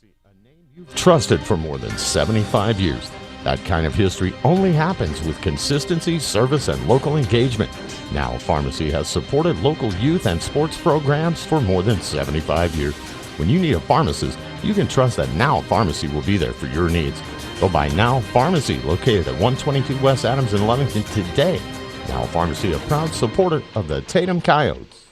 Pharmacy, a name you've trusted for more than 75 years. That kind of history only happens with consistency, service, and local engagement. Now Pharmacy has supported local youth and sports programs for more than 75 years. When you need a pharmacist, you can trust that Now Pharmacy will be there for your needs. Go by Now Pharmacy, located at 122 West Adams in Lovington today. Now Pharmacy, a proud supporter of the Tatum Coyotes.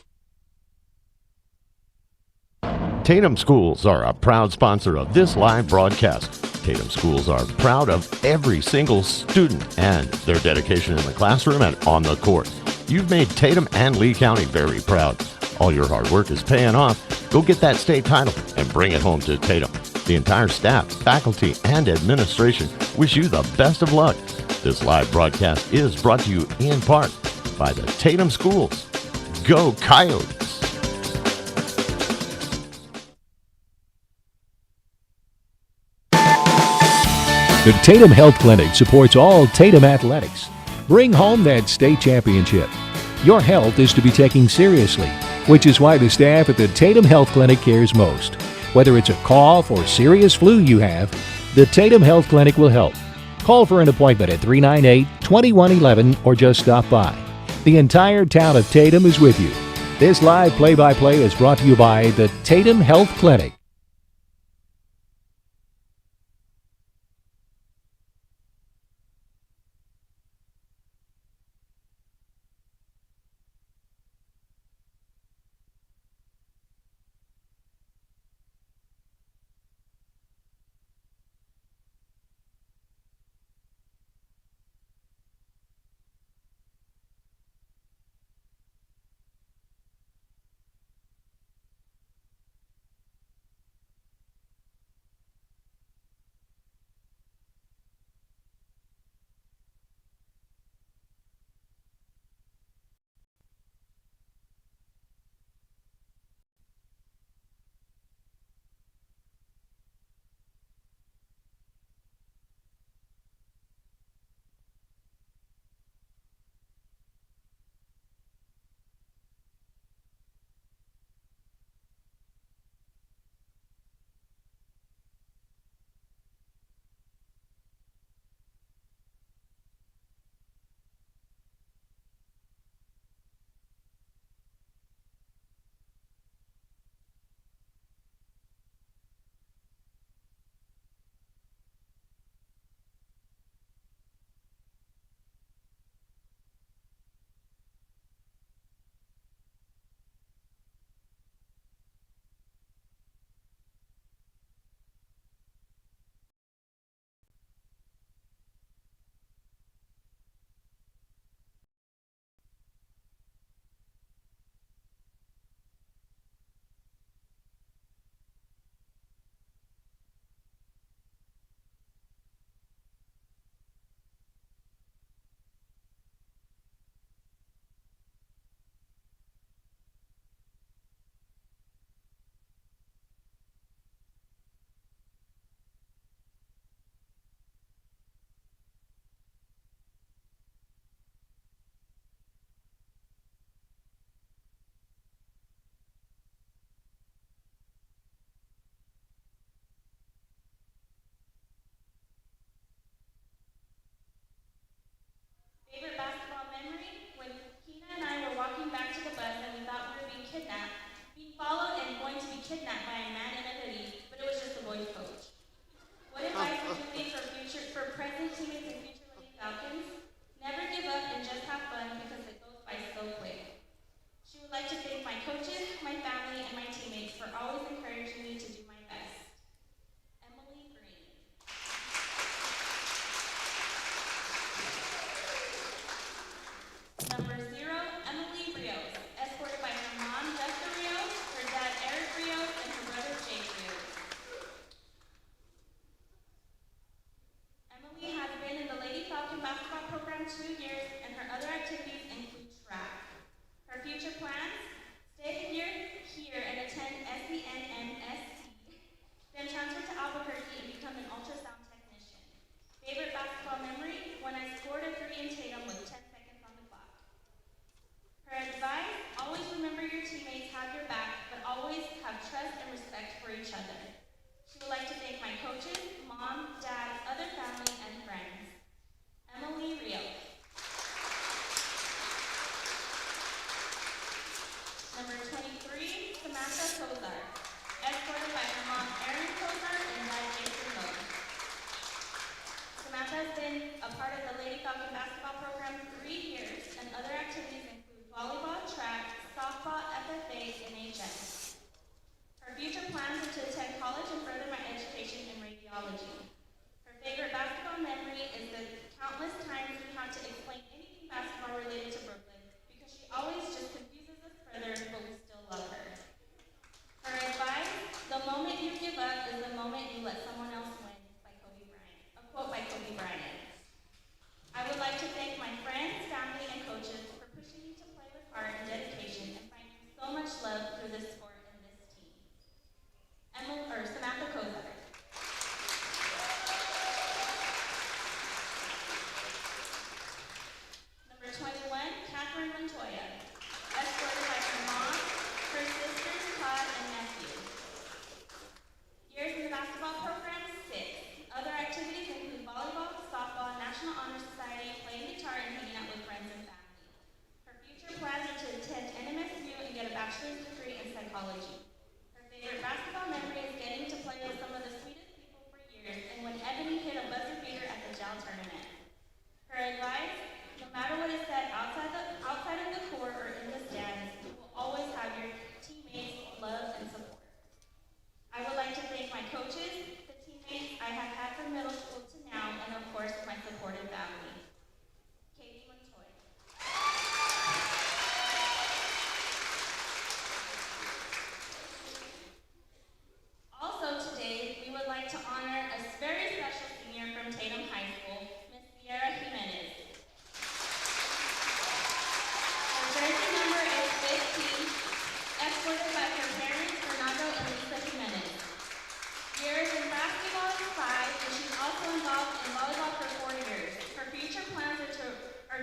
Tatum Schools are a proud sponsor of this live broadcast. Tatum Schools are proud of every single student and their dedication in the classroom and on the court. You've made Tatum and Lee County very proud. All your hard work is paying off. Go get that state title and bring it home to Tatum. The entire staff, faculty, and administration wish you the best of luck. This live broadcast is brought to you in part by the Tatum Schools. Go Coyotes! The Tatum Health Clinic supports all Tatum athletics. Bring home that state championship. Your health is to be taken seriously, which is why the staff at the Tatum Health Clinic cares most. Whether it's a cough or serious flu you have, the Tatum Health Clinic will help. Call for an appointment at 398-2111 or just stop by. The entire town of Tatum is with you. This live play-by-play is brought to you by the Tatum Health Clinic.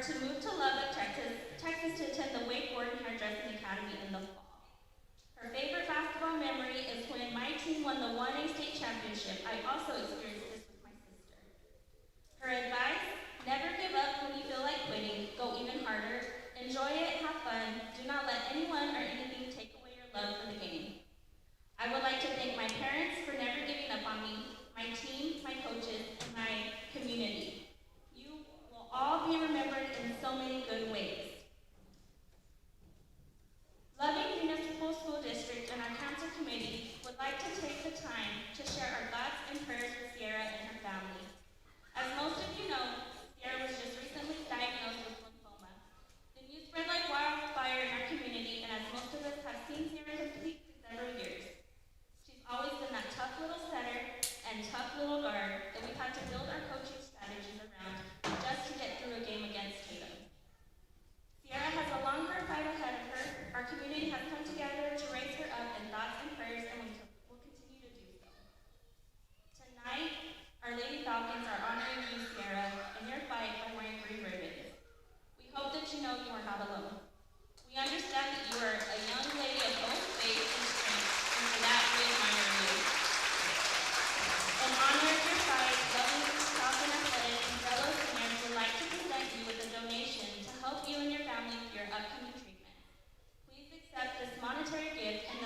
to move to Lubbock, Texas to attend the Wake Gordon Hairdressing Academy in the fall. Her favorite basketball memory is when my team won the 1A state championship. I also experienced this with my sister. Her advice, never give up when you feel like quitting, go even harder, enjoy it, have fun, do not let anyone or anything take away your love for the game. I would like to thank my parents for never giving up on me, my team, my coaches, and my community. You will all be remembered in so many good ways. Loving Municipal School District and our council committee would like to take the time to share our thoughts and prayers with Sierra and her family. As most of you know, Sierra was just recently diagnosed with lymphoma. The news spread like wildfire in our community, and as most of us have seen Sierra complete for several years. She's always been that tough little setter and tough little guard that we've had to build our coaching strategies around just to get through a game against Tatum. Sierra has a long, hard fight ahead of her. Our community has come together to raise her up in thoughts and prayers, and we will continue to do so. Tonight, our Lady Falcons are honoring you, Sierra, in your fight by wearing green ribbons. We hope that you know you are not alone. We understand that you are a young lady of both faith and strength, and for that we admire you. In honor of your fight, Loving Falcon Athletic and fellow seniors would like to present you with a donation to help you and your family through your upcoming treatment. Please accept this monetary gift and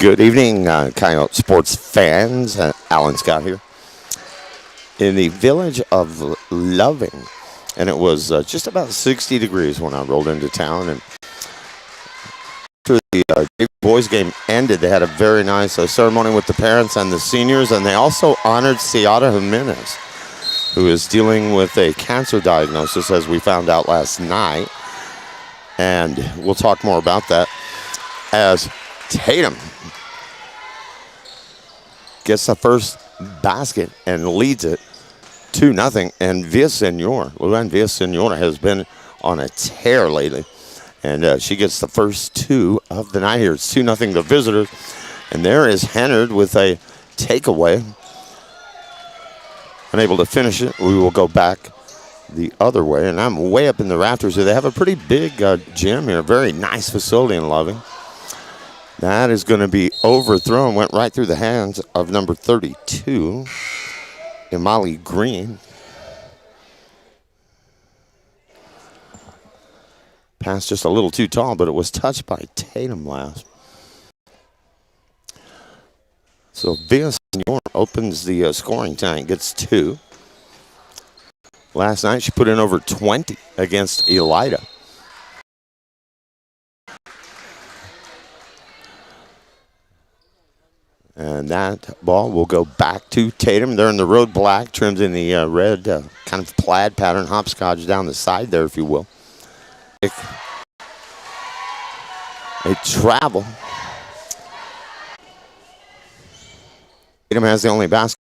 Good evening, Coyote sports fans. Alan Scott here in the village of Loving. And it was just about 60 degrees when I rolled into town. And after the boys game ended, they had a very nice ceremony with the parents and the seniors. And they also honored Seattle Jimenez, who is dealing with a cancer diagnosis, as we found out last night. And we'll talk more about that as Tatum gets the first basket and leads it 2-0. And Luan Villasenor has been on a tear lately. And she gets the first two of the night here. It's 2-0 the visitors. And there is Hennard with a takeaway. Unable to finish it. We will go back the other way. And I'm way up in the rafters here. They have a pretty big gym here. Very nice facility in Loving. That is going to be overthrown. Went right through the hands of number 32, Imali Green. Pass just a little too tall, but it was touched by Tatum last. So Villasenor opens the scoring tonight, gets 2. Last night she put in over 20 against Elida. And that ball will go back to Tatum. They're in the road black, trimmed in the red kind of plaid pattern, hopscotch down the side there, if you will. A travel. Tatum has the only basket.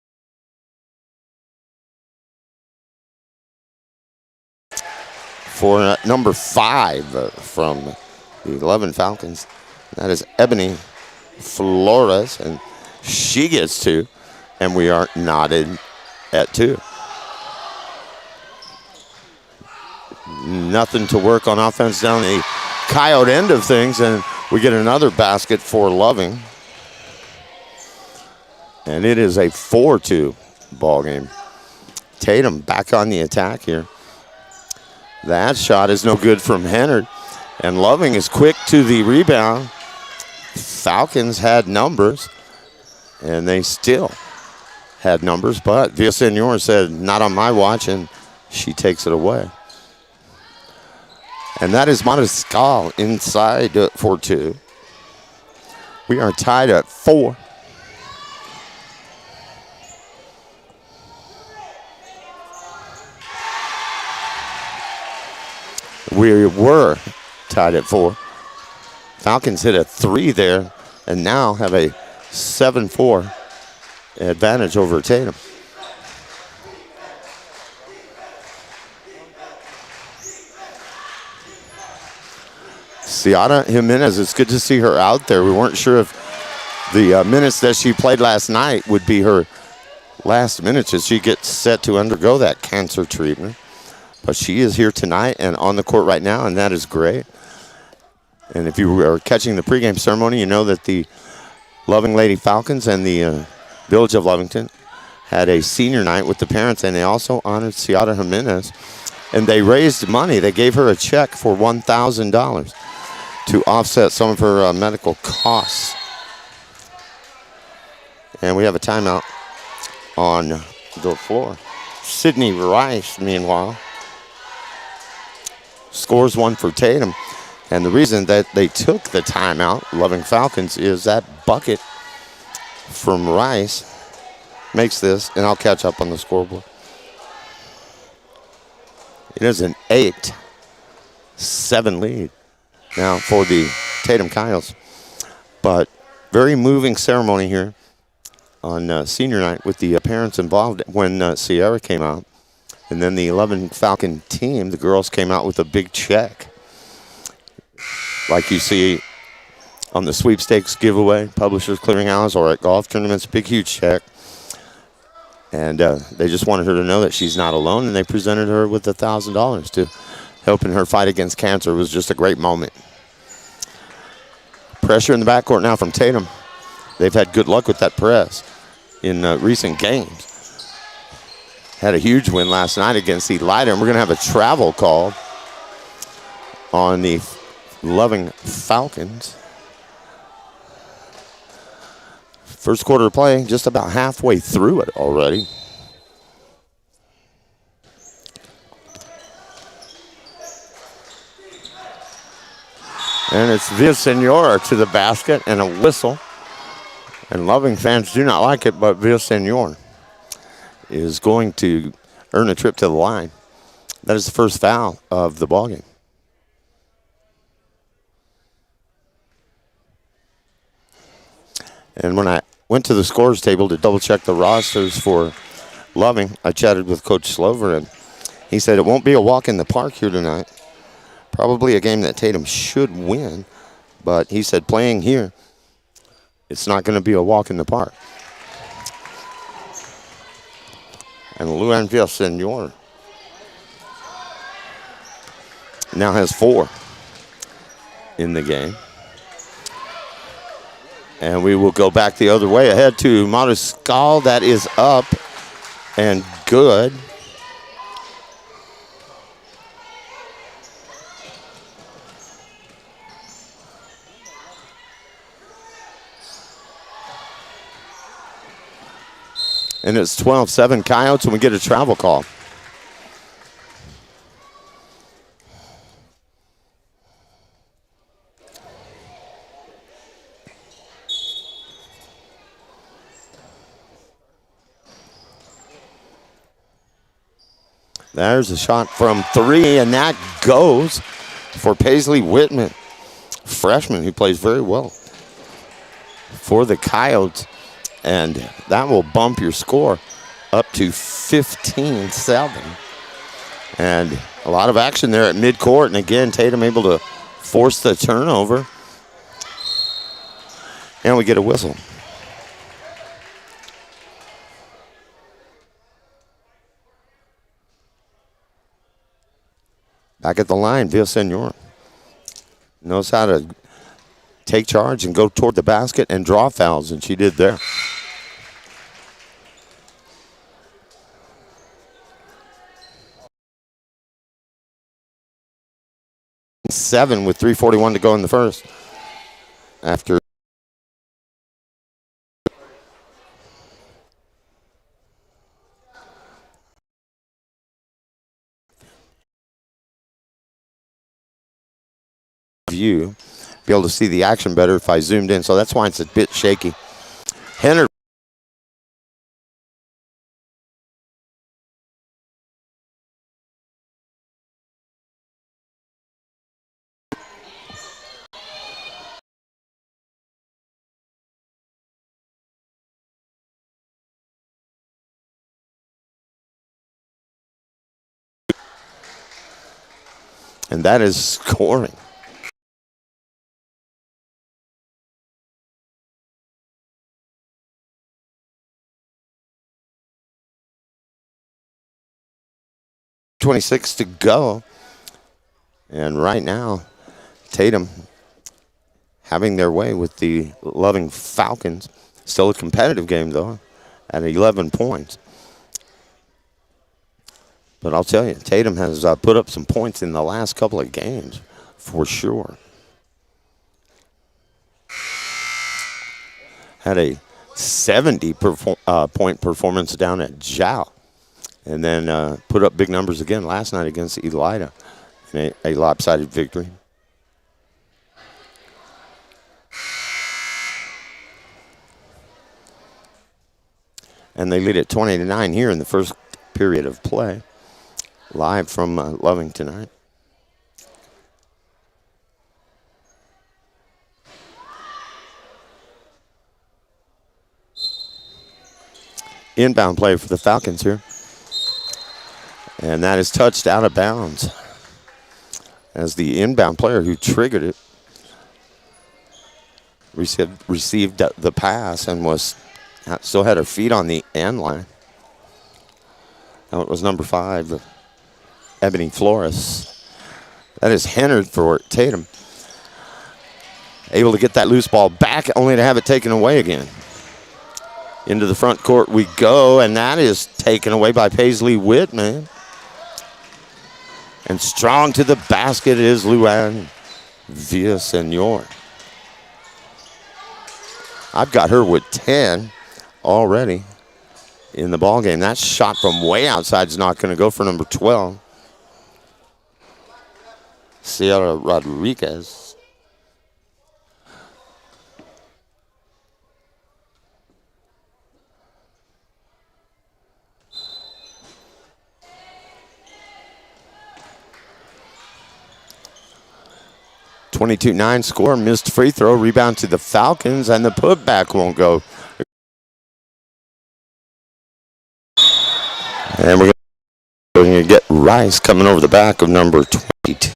For number 5 from the 11 Falcons. That is Ebony Flores, and she gets 2, and we are knotted at 2. Nothing to work on offense down the Coyote end of things, and we get another basket for Loving. And it is a 4-2 ball game. Tatum back on the attack here. That shot is no good from Hennard, and Loving is quick to the rebound. Falcons had numbers, and they still had numbers, but Villasenor said, not on my watch, and she takes it away. And that is Mariscal inside for 2. We are tied at 4. We were tied at 4. Falcons hit a 3 there and now have a 7-4 advantage over Tatum. Ciara Jimenez, it's good to see her out there. We weren't sure if the minutes that she played last night would be her last minutes as she gets set to undergo that cancer treatment. But she is here tonight and on the court right now, and that is great. And if you are catching the pregame ceremony, you know that the Loving Lady Falcons and the Village of Lovington had a senior night with the parents, and they also honored Ciara Jimenez. And they raised money. They gave her a check for $1,000 to offset some of her medical costs. And we have a timeout on the floor. Sydney Rice, meanwhile, scores 1 for Tatum. And the reason that they took the timeout, Loving Falcons, is that bucket from Rice makes this, and I'll catch up on the scoreboard. It is an 8-7 lead now for the Tatum Coyotes. But very moving ceremony here on senior night with the parents involved when Sierra came out. And then the 11 Falcon team, the girls came out with a big check. Like you see on the sweepstakes giveaway, Publishers Clearinghouse, or at golf tournaments, big, huge check. And they just wanted her to know that she's not alone, and they presented her with $1,000 to help in her fight against cancer. It was just a great moment. Pressure in the backcourt now from Tatum. They've had good luck with that press in recent games. Had a huge win last night against Elida, and we're going to have a travel call on the Loving Falcons. First quarter of play, just about halfway through it already. And it's Villasenor to the basket and a whistle. And Loving fans do not like it, but Villasenor is going to earn a trip to the line. That is the first foul of the ballgame. And when I went to the scores table to double check the rosters for Loving, I chatted with Coach Slover, and he said it won't be a walk in the park here tonight. Probably a game that Tatum should win, but he said playing here, it's not going to be a walk in the park. And Luan Villasenor now has 4 in the game. And we will go back the other way ahead to Mariscal. That is up and good. And it's 12-7 Coyotes, and we get a travel call. There's a shot from 3, and that goes for Paisley Whitman, freshman who plays very well for the Coyotes. And that will bump your score up to 15-7. And a lot of action there at midcourt. And again, Tatum able to force the turnover. And we get a whistle. Back at the line, Villasenor knows how to take charge and go toward the basket and draw fouls, and she did there. Seven with 3:41 to go in the first. After view, be able to see the action better if I zoomed in, so that's why it's a bit shaky. Henner and that is scoring. .26 to go. And right now, Tatum having their way with the Loving Falcons. Still a competitive game, though, at 11 points. But I'll tell you, Tatum has put up some points in the last couple of games, for sure. Had a 70-point performance down at Jow. And then put up big numbers again last night against Elida in a lopsided victory. And they lead at 20-9 here in the first period of play. Live from Loving tonight. Inbound play for the Falcons here. And that is touched out of bounds as the inbound player who triggered it received the pass and still had her feet on the end line. Now it was number 5, Ebony Flores. That is Henner for Tatum. Able to get that loose ball back, only to have it taken away again. Into the front court we go, and that is taken away by Paisley Whitman. And strong to the basket is Luan Villasenor. I've got her with 10 already in the ball game. That shot from way outside is not going to go for number 12. Sierra Rodriguez. (22-9) score, missed free throw, rebound to the Falcons, and the putback won't go. And we're going to get Rice coming over the back of number 22.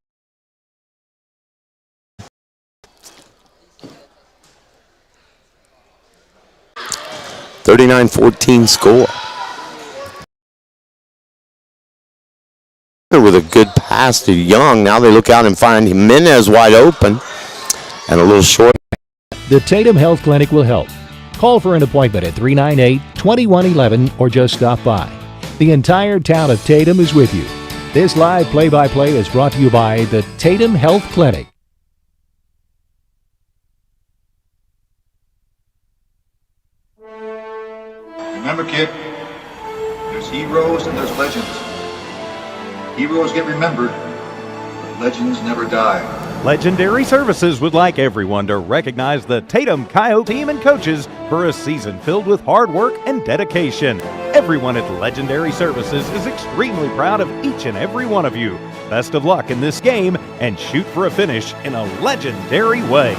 (39-14) score. With a good pass to Young. Now they look out and find Jimenez wide open and a little short. The Tatum Health Clinic will help. Call for an appointment at 398-2111 or just stop by. The entire town of Tatum is with you. This live play-by-play is brought to you by the Tatum Health Clinic. Remember, kid, there's heroes and there's legends. Heroes get remembered, but legends never die. Legendary Services would like everyone to recognize the Tatum Coyote team and coaches for a season filled with hard work and dedication. Everyone at Legendary Services is extremely proud of each and every one of you. Best of luck in this game and shoot for a finish in a legendary way.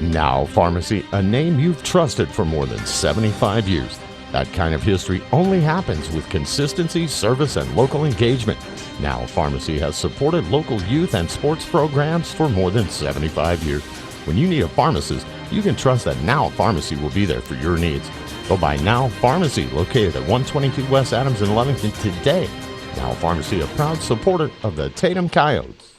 Now Pharmacy, a name you've trusted for more than 75 years. That kind of history only happens with consistency, service, and local engagement. Now Pharmacy has supported local youth and sports programs for more than 75 years. When you need a pharmacist, you can trust that Now Pharmacy will be there for your needs. Go by Now Pharmacy, located at 122 West Adams in Lovington today. Now Pharmacy, a proud supporter of the Tatum Coyotes.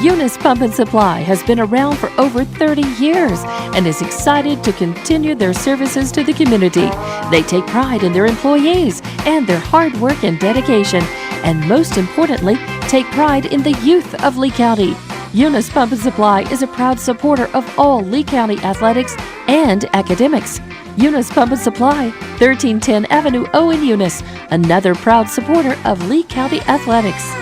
Eunice Pump and Supply has been around for over 30 years and is excited to continue their services to the community. They take pride in their employees and their hard work and dedication, and most importantly, take pride in the youth of Lee County. Eunice Pump and Supply is a proud supporter of all Lee County athletics and academics. Eunice Pump and Supply, 1310 Avenue O in Eunice, another proud supporter of Lee County athletics.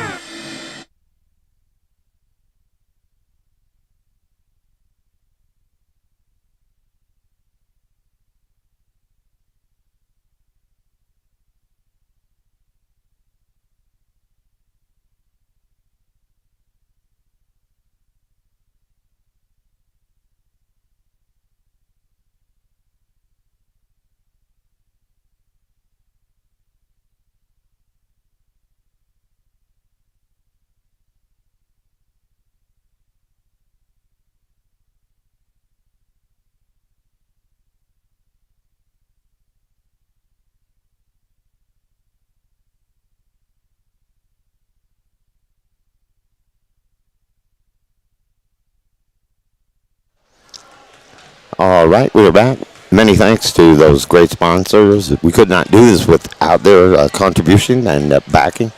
All right, we're back. Many thanks to those great sponsors. We could not do this without their contribution and backing.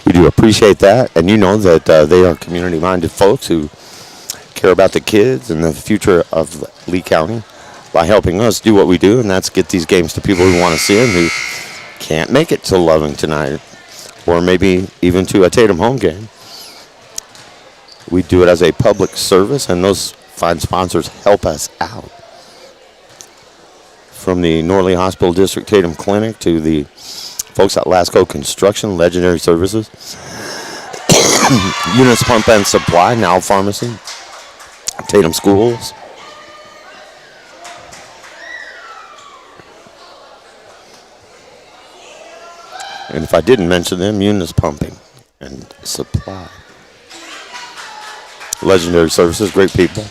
We do appreciate that, and you know that they are community-minded folks who care about the kids and the future of Lee County by helping us do what we do, and that's get these games to people who want to see them who can't make it to Loving tonight, or maybe even to a Tatum home game. We do it as a public service, and those fine sponsors help us out. From the Norley Hospital District Tatum Clinic to the folks at Lasco Construction, Legendary Services, Eunice Pump and Supply, Now Pharmacy, Tatum Schools. And if I didn't mention them, Eunice Pumping and Supply. Legendary Services, great people.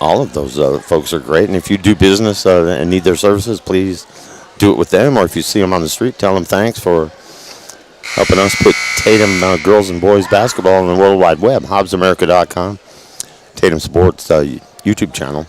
all of those folks are great. And if you do business and need their services, please do it with them. Or if you see them on the street, tell them thanks for helping us put Tatum girls and boys basketball on the World Wide Web. HobbsAmerica.com, Tatum Sports YouTube channel.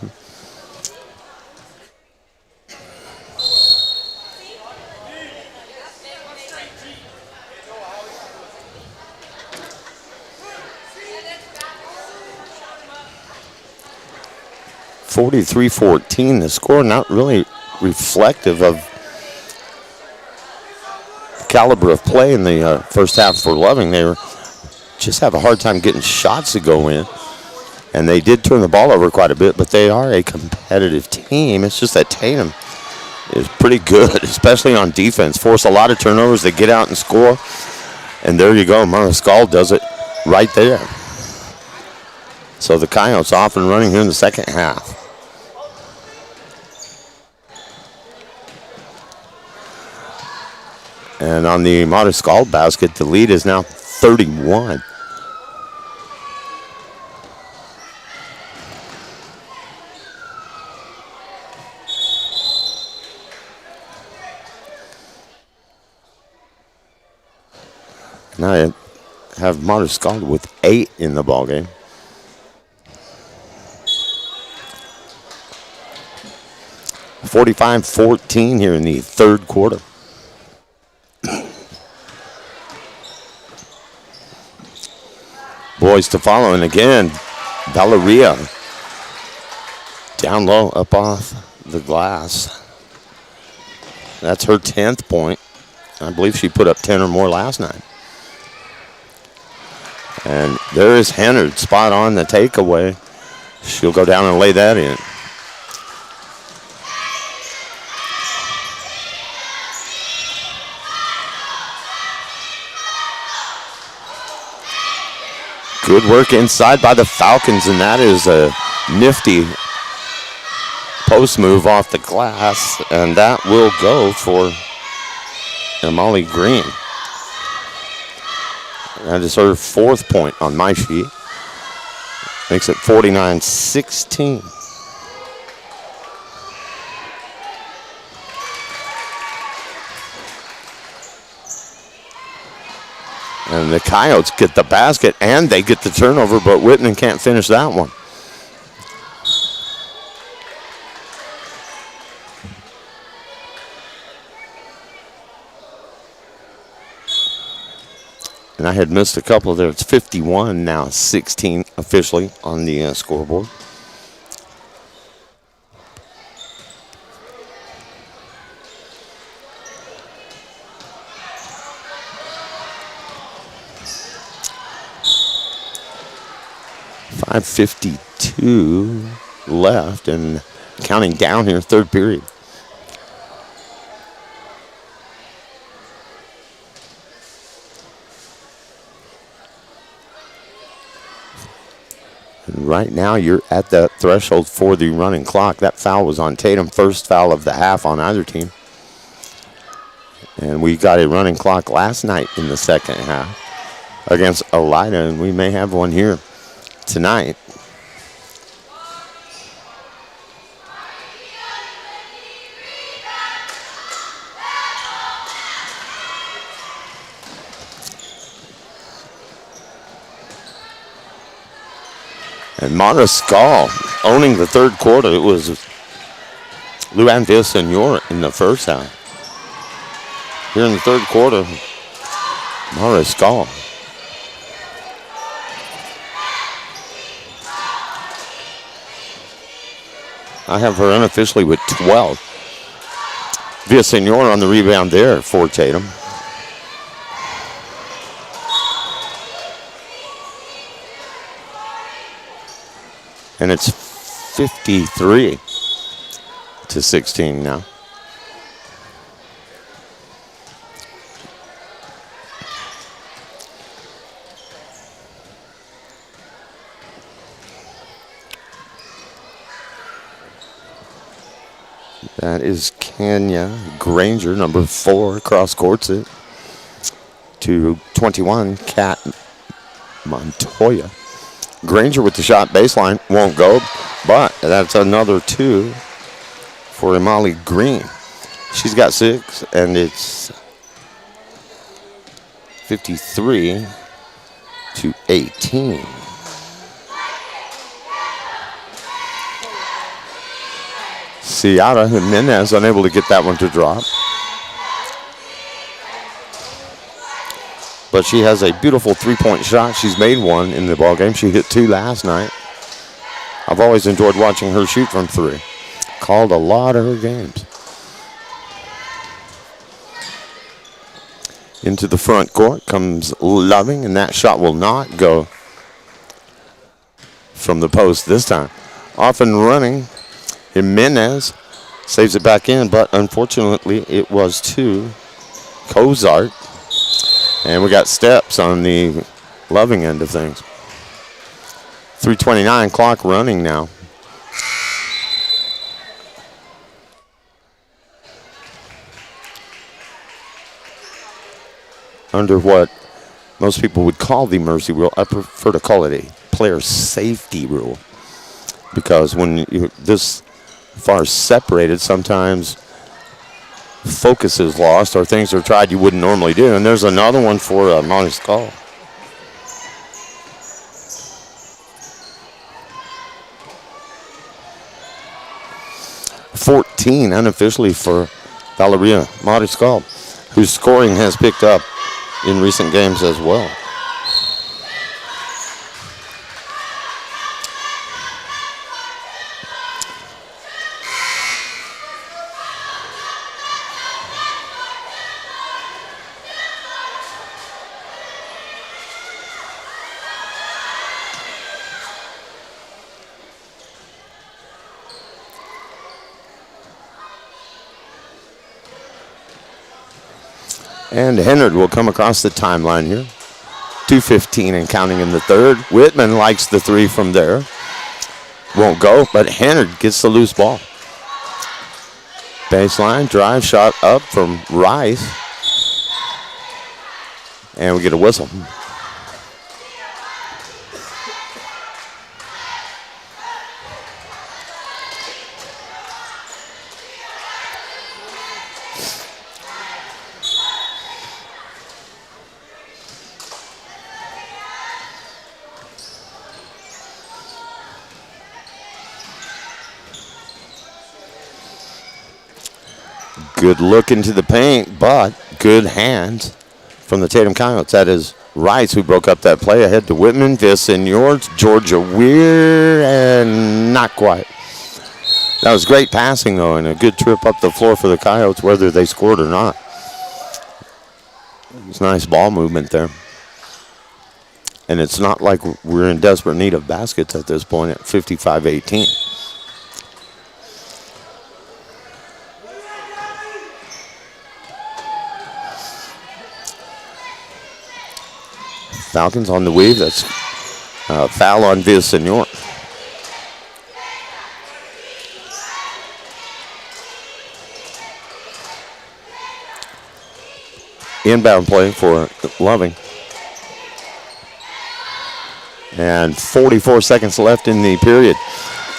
(43-14) the score, not really reflective of the caliber of play in the first half for Loving. They just have a hard time getting shots to go in, and they did turn the ball over quite a bit, but they are a competitive team. It's just that Tatum is pretty good, especially on defense. Force a lot of turnovers. They get out and score, and there you go. Mariscal does it right there. So the Coyotes off and running here in the second half. And on the Mariscal basket, the lead is now 31. Now I have Mariscal with 8 in the ballgame. (45-14) here in the third quarter. Boys to follow, and again, Valeria down low, up off the glass. That's her 10th point. I believe she put up 10 or more last night. And there is Hennard, spot on the takeaway. She'll go down and lay that in. Good work inside by the Falcons, and that is a nifty post move off the glass, and that will go for Molly Green. That is her 4th point on my sheet. Makes it 49-16. And the Coyotes get the basket and they get the turnover, but Whitman can't finish that one. And I had missed a couple there. It's 51 now, 16 officially on the scoreboard. .552 left and counting down here, third period. And right now you're at the threshold for the running clock. That foul was on Tatum, first foul of the half on either team. And we got a running clock last night in the second half against Elida, and we may have one here tonight. And Mariscal owning the third quarter. It was Luann Villasenor in the first half. Here in the third quarter, Mariscal. I have her unofficially with 12. Villasenor on the rebound there for Tatum. And it's 53-16 now. That is Kenya Granger, number 4, cross courts it to 21, Kat Montoya. Granger with the shot baseline, won't go. But that's another 2 for Imali Green. She's got 6, and it's 53-18. Ciara Jimenez unable to get that one to drop. But she has a beautiful 3-point shot. She's made 1 in the ball game. She hit 2 last night. I've always enjoyed watching her shoot from 3. Called a lot of her games. Into the front court comes Loving, and that shot will not go from the post this time. Off and running, Jimenez saves it back in, but unfortunately it was to Cozart. And we got steps on the Loving end of things. 3:29 clock running now. Under what most people would call the mercy rule, I prefer to call it a player safety rule, because when you're this far separated, sometimes focus is lost or things are tried you wouldn't normally do. And there's another one for Monty's call. .14 unofficially for Valeria Mariscal, whose scoring has picked up in recent games as well. And Hennard will come across the timeline here. 2:15 and counting in the third. Whitman likes the 3 from there. Won't go, but Hennard gets the loose ball. Baseline drive shot up from Rice. And we get a whistle. Good look into the paint, but good hands from the Tatum Coyotes. That is Rice who broke up that play. Ahead to Whitman, Villasenor, Georgia Weir, and not quite. That was great passing, though, and a good trip up the floor for the Coyotes, whether they scored or not. It's nice ball movement there. And it's not like we're in desperate need of baskets at this point at 55-18. Falcons on the weave. That's a foul on Villasenor. Inbound play for Loving. And 44 seconds left in the period.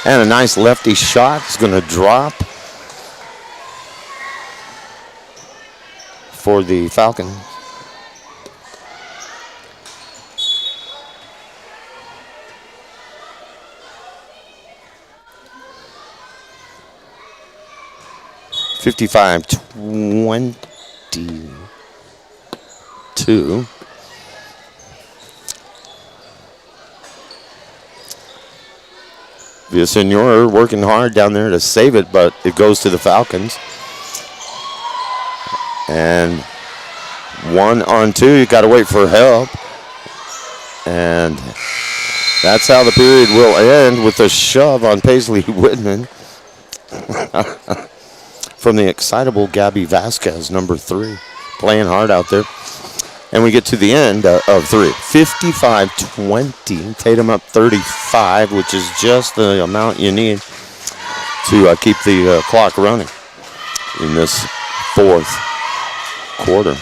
And a nice lefty shot is going to drop for the Falcons. (55-22). Villasenor working hard down there to save it, but it goes to the Falcons. And 1-on-2, you got to wait for help. And that's how the period will end, with a shove on Paisley Whitman from the excitable Gabby Vasquez, number 3, playing hard out there. And we get to the end of 3. 55-20. Tatum up 35, which is just the amount you need to keep the clock running in this fourth quarter.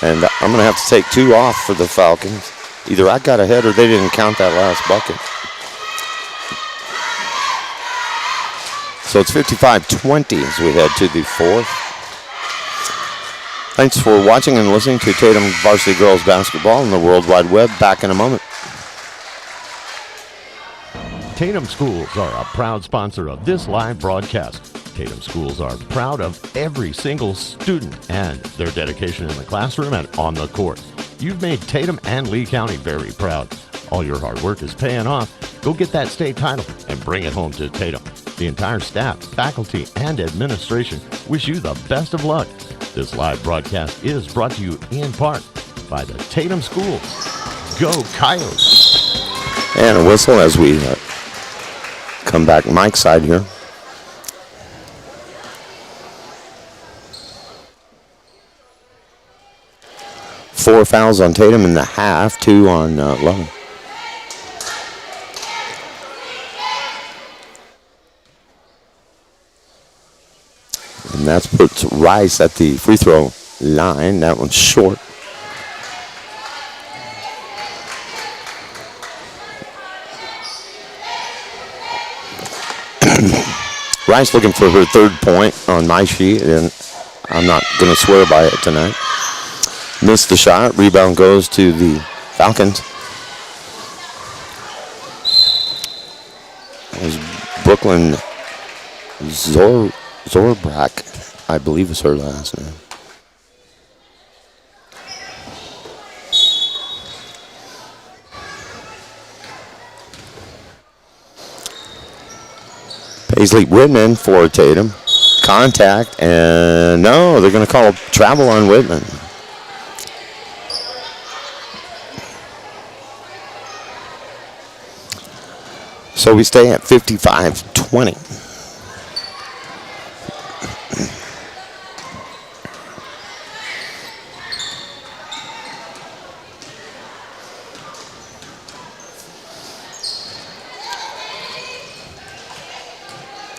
And I'm going to have to take 2 off for the Falcons. Either I got ahead or they didn't count that last bucket. So it's 55-20 as we head to the fourth. Thanks for watching and listening to Tatum Varsity Girls Basketball on the World Wide Web. Back in a moment. Tatum Schools are a proud sponsor of this live broadcast. Tatum Schools are proud of every single student and their dedication in the classroom and on the court. You've made Tatum and Lee County very proud. All your hard work is paying off. Go get that state title and bring it home to Tatum. The entire staff, faculty, and administration wish you the best of luck. This live broadcast is brought to you in part by the Tatum Schools. Go Coyotes! And a whistle as we come back Mike's side here. Four fouls on Tatum in the half, 2 on Loving. And that puts Rice at the free throw line. That one's short. Rice looking for her third point on my sheet, and I'm not going to swear by it tonight. Missed the shot. Rebound goes to the Falcons. As Brooklyn Zorbrak, I believe is her last name. Paisley Whitman for Tatum. Contact, and no, they're going to call travel on Whitman. So we stay at 55-20.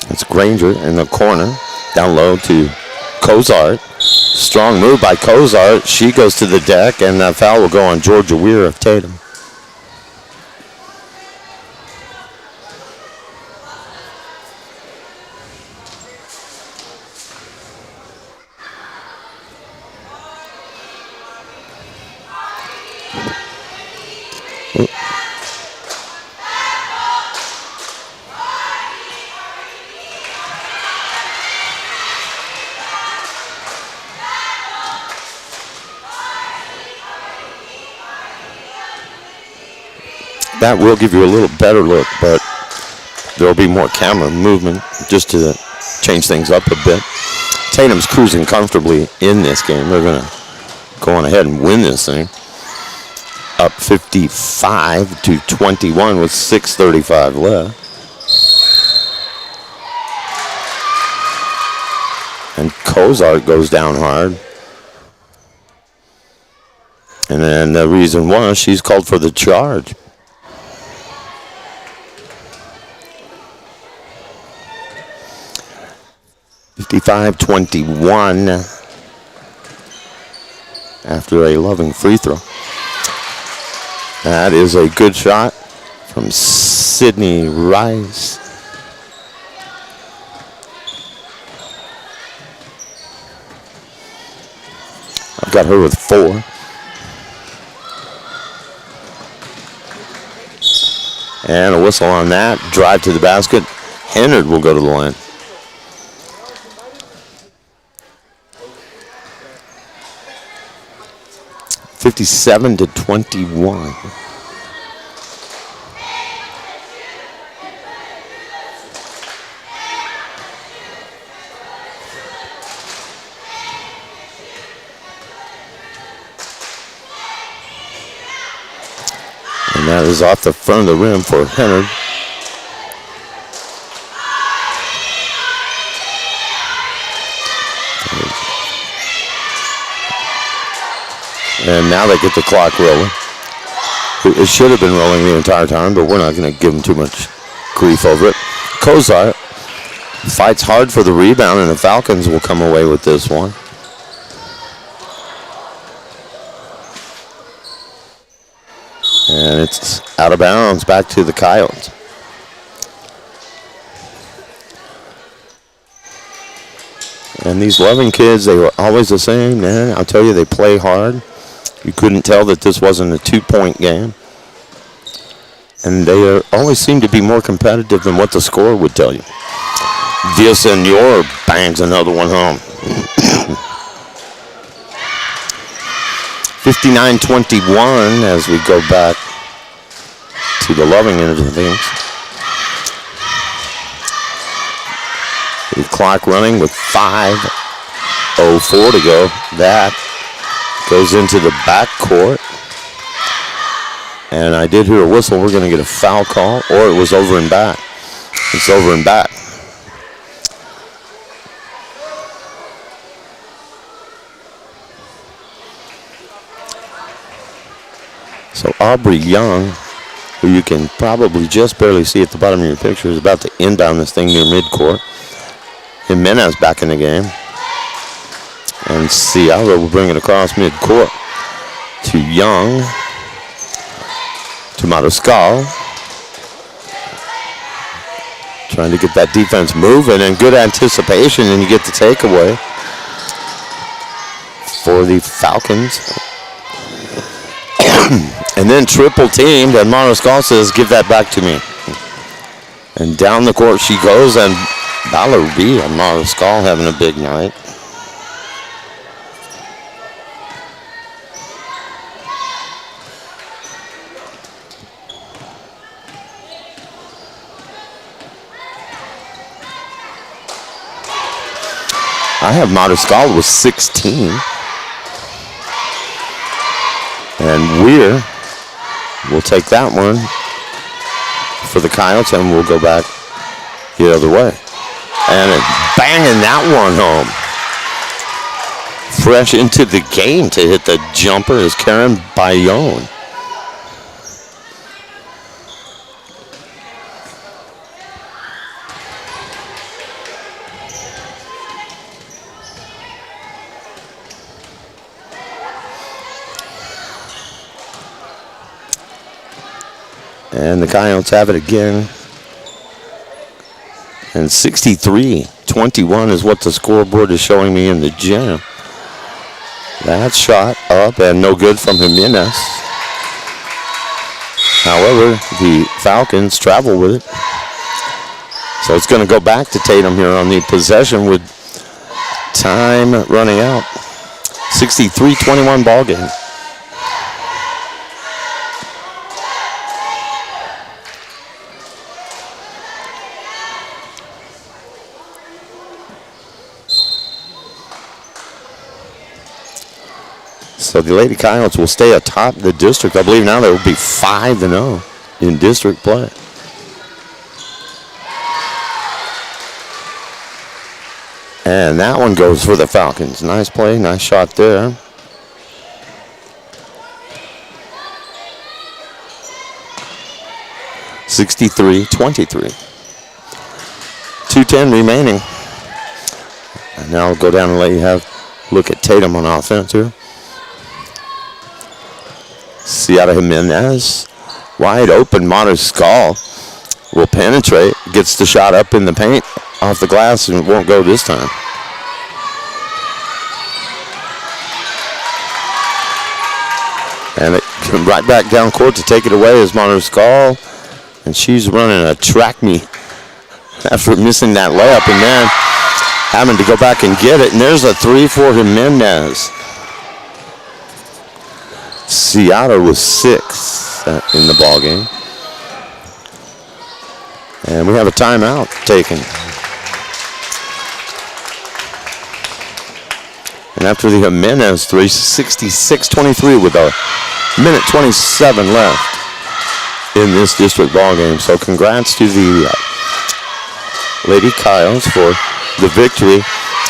It's Granger in the corner. Down low to Cozart. Strong move by Cozart. She goes to the deck, and that foul will go on Georgia Weir of Tatum. That will give you a little better look, but there will be more camera movement just to change things up a bit. Tatum's cruising comfortably in this game. They're going to go on ahead and win this thing. Up 55-21 with 6:35 left. And Cozart goes down hard. And then the reason was she's called for the charge. (55-21) after a Loving free throw. That is a good shot from Sydney Rice. I've got her with 4. And a whistle on that. Drive to the basket. Hennard will go to the line. (57-21). And that is off the front of the rim for Hennard. And now they get the clock rolling. It should have been rolling the entire time, but we're not going to give them too much grief over it. Cozart fights hard for the rebound, and the Falcons will come away with this one. And it's out of bounds back to the Coyotes. And these Loving kids, they were always the same, man. I'll tell you, they play hard. You couldn't tell that this wasn't a 2-point game. And they always seem to be more competitive than what the score would tell you. Villasenor bangs another one home. 59-21 as we go back to the Loving end of things. The clock running with 5:04 to go. That goes into the backcourt. And I did hear a whistle. We're going to get a foul call, or it was over and back. It's over and back. So Aubrey Young, who you can probably just barely see at the bottom of your picture, is about to inbound this thing near midcourt. Jimenez back in the game. And Ciara will bring it across midcourt to Young. To Mariscal. Trying to get that defense moving, and good anticipation, and you get the takeaway for the Falcons. And then triple teamed, and Mariscal says, give that back to me. And down the court she goes, and Valeria Mariscal having a big night. I have Mariscal with 16. And Weir will take that one for the Coyotes, and we'll go back the other way. And banging that one home. Fresh into the game to hit the jumper is Karen Bayonne. And the Coyotes have it again. And 63-21 is what the scoreboard is showing me in the gym. That shot up and no good from Jimenez. However, the Falcons travel with it. So it's going to go back to Tatum here on the possession with time running out. 63-21 ball game. So the Lady Coyotes will stay atop the district. I believe now they will be 5-0 in district play. And that one goes for the Falcons. Nice play, nice shot there. (63-23). 2:10 remaining. And now I'll go down and let you have a look at Tatum on offense here. Ciara Jimenez, wide open. Mariscal will penetrate, gets the shot up in the paint, off the glass, and it won't go this time. And it comes right back down court to take it away is Mariscal, and she's running a track meet after missing that layup and then having to go back and get it. And there's a three for Jimenez. Ciara was 6 in the ball game. And we have a timeout taken. And after the Jimenez three, 66-23 with a minute 27 left in this district ball game. So congrats to the Lady Coyotes for the victory,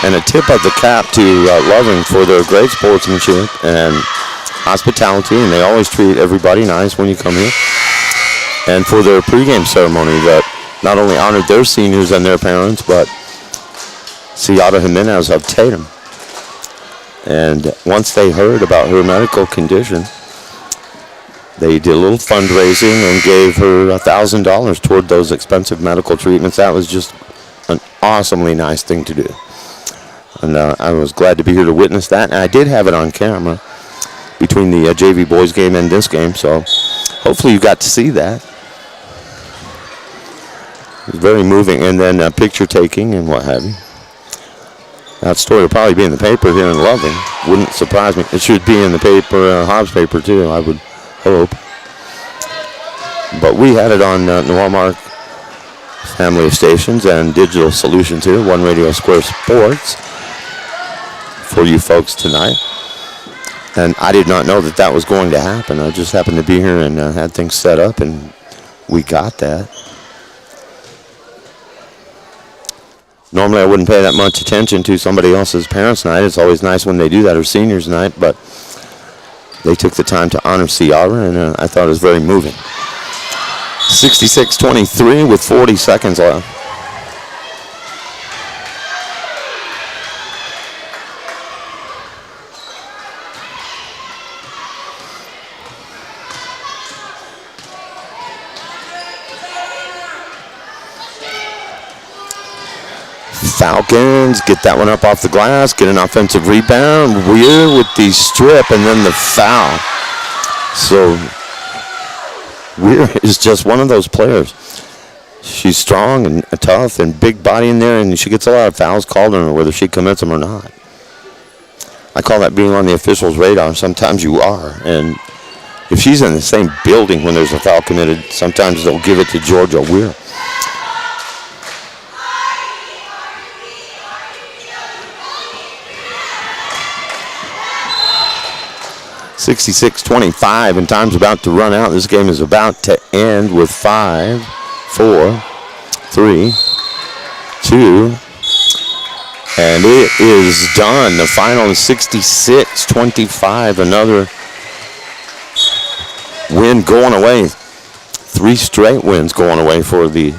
and a tip of the cap to Loving for their great sportsmanship and hospitality, and they always treat everybody nice when you come here. And for their pregame ceremony that not only honored their seniors and their parents, but Ciara Jimenez of Tatum. And once they heard about her medical condition, they did a little fundraising and gave her $1,000 toward those expensive medical treatments. That was just an awesomely nice thing to do. And I was glad to be here to witness that. And I did have it on camera between the JV boys game and this game, so hopefully you got to see that. It was very moving, and then picture taking and what have you. That story will probably be in the paper here in Loving. Wouldn't surprise me. It should be in the paper, Hobbs paper too, I would hope. But we had it on Walmart family of stations and digital solutions here, One Radio Square Sports, for you folks tonight. And I did not know that was going to happen. I just happened to be here and had things set up, and we got that. Normally I wouldn't pay that much attention to somebody else's parents' night. It's always nice when they do that, or seniors' night, but they took the time to honor Ciara, and I thought it was very moving. 66-23 with 40 seconds left. Falcons get that one up off the glass, get an offensive rebound. Weir with the strip and then the foul. So Weir is just one of those players. She's strong and tough and big body in there, and she gets a lot of fouls called on her whether she commits them or not. I call that being on the official's radar. Sometimes you are. And if she's in the same building when there's a foul committed, sometimes they'll give it to Georgia Weir. 66-25, and time's about to run out. This game is about to end with 5, 4, 3, 2, and it is done. The final is 66-25. Another win going away. 3 straight wins going away for the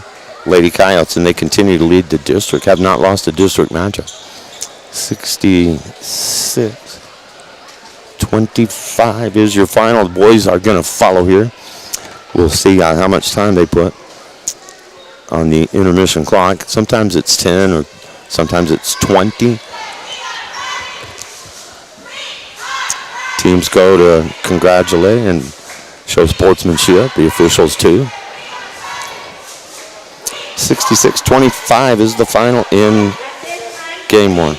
Lady Coyotes, and they continue to lead the district. Have not lost a district matchup. 66-25 is your final. The boys are going to follow here. We'll see how much time they put on the intermission clock. Sometimes it's 10 or sometimes it's 20. Teams go to congratulate and show sportsmanship. The officials too. 66-25 is the final in game 1.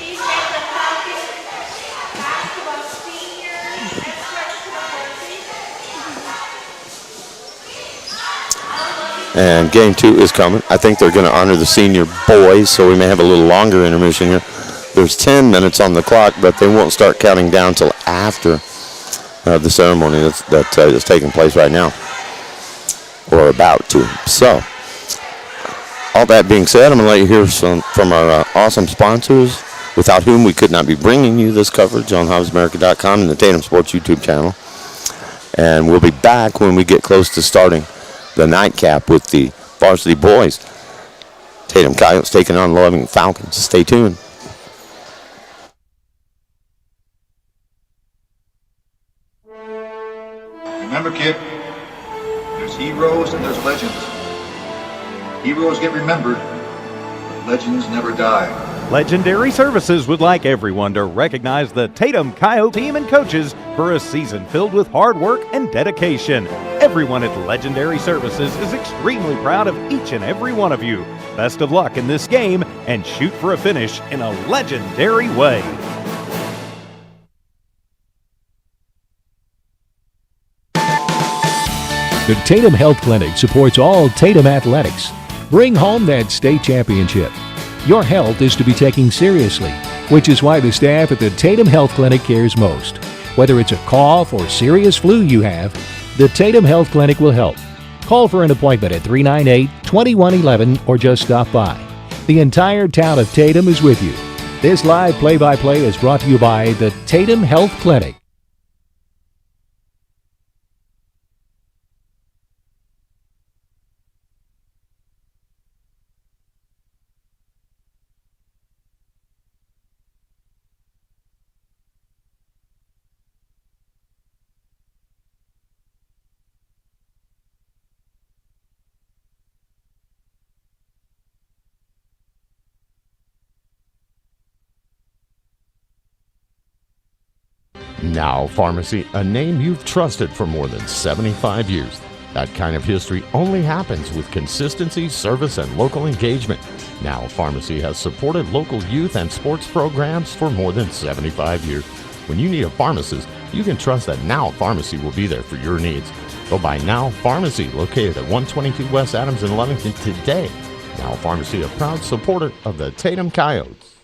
And game 2 is coming. I think they're going to honor the senior boys, so we may have a little longer intermission here. There's 10 minutes on the clock, but they won't start counting down till after the ceremony that is taking place right now, or about to. So, all that being said, I'm going to let you hear from our awesome sponsors, without whom we could not be bringing you this coverage on HobbsAmerica.com and the Tatum Sports YouTube channel. And we'll be back when we get close to starting the nightcap with the varsity boys. Tatum Coyotes taking on Loving Falcons. Stay tuned. Remember, kid, there's heroes and there's legends. Heroes get remembered, but legends never die. Legendary Services would like everyone to recognize the Tatum Coyote team and coaches for a season filled with hard work and dedication. Everyone at Legendary Services is extremely proud of each and every one of you. Best of luck in this game and shoot for a finish in a legendary way. The Tatum Health Clinic supports all Tatum athletics. Bring home that state championship. Your health is to be taken seriously, which is why the staff at the Tatum Health Clinic cares most. Whether it's a cough or serious flu you have, the Tatum Health Clinic will help. Call for an appointment at 398-2111 or just stop by. The entire town of Tatum is with you. This live play-by-play is brought to you by the Tatum Health Clinic. Now Pharmacy, a name you've trusted for more than 75 years. That kind of history only happens with consistency, service, and local engagement. Now Pharmacy has supported local youth and sports programs for more than 75 years. When you need a pharmacist, you can trust that Now Pharmacy will be there for your needs. Go by Now Pharmacy, located at 122 West Adams in Lovington today. Now Pharmacy, a proud supporter of the Tatum Coyotes.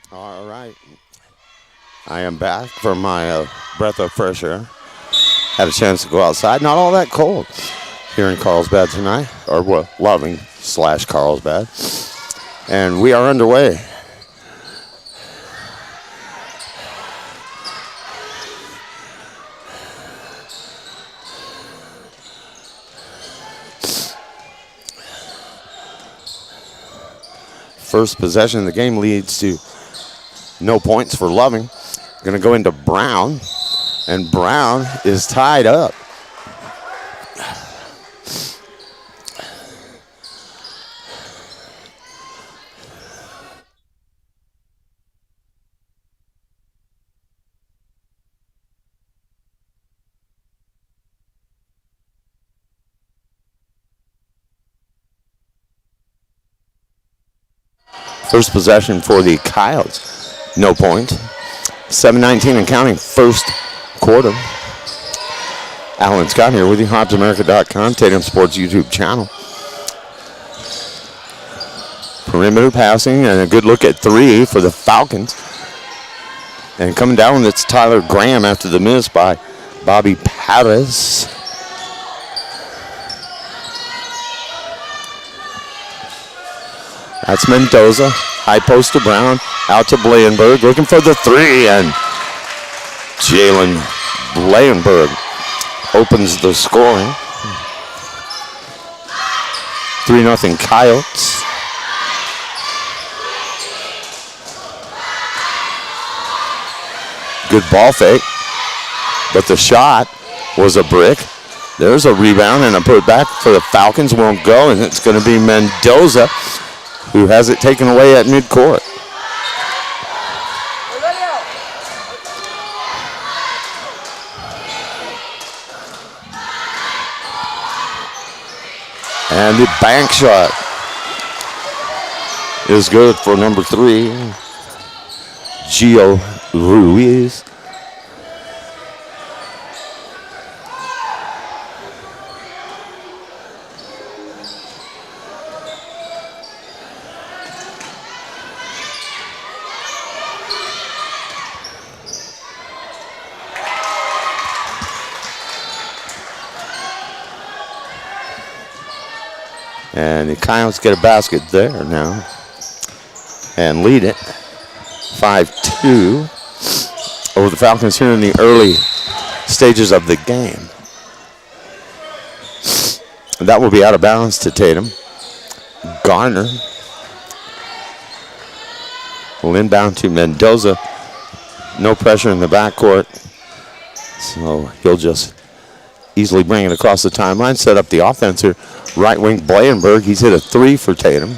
All right. I am back from my breath of fresh air. Had a chance to go outside. Not all that cold here in Carlsbad tonight, or well, Loving/Carlsbad. And we are underway. First possession of the game leads to no points for Loving. Going to go into Brown, and Brown is tied up. First possession for the Coyotes. No point. 7:19 and counting, first quarter. Alan Scott here with you, HobbsAmerica.com, Tatum Sports YouTube channel. Perimeter passing and a good look at three for the Falcons. And coming down, it's Tyler Graham after the miss by Bobby Paris. That's Mendoza. High post to Brown. Out to Blaenberg. Looking for the three. And Jalen Blaenberg opens the scoring. 3-0 Coyotes. Good ball fake. But the shot was a brick. There's a rebound and a putback for the Falcons. Won't go. And it's going to be Mendoza who has it taken away at midcourt. And the bank shot is good for number 3, Gio Ruiz. And the Coyotes get a basket there now and lead it 5-2 over the Falcons here in the early stages of the game. And that will be out of bounds to Tatum. Garner will inbound to Mendoza. No pressure in the backcourt, so he'll just easily bring it across the timeline, set up the offense here. Right wing Blaenberg, he's hit a 3 for Tatum.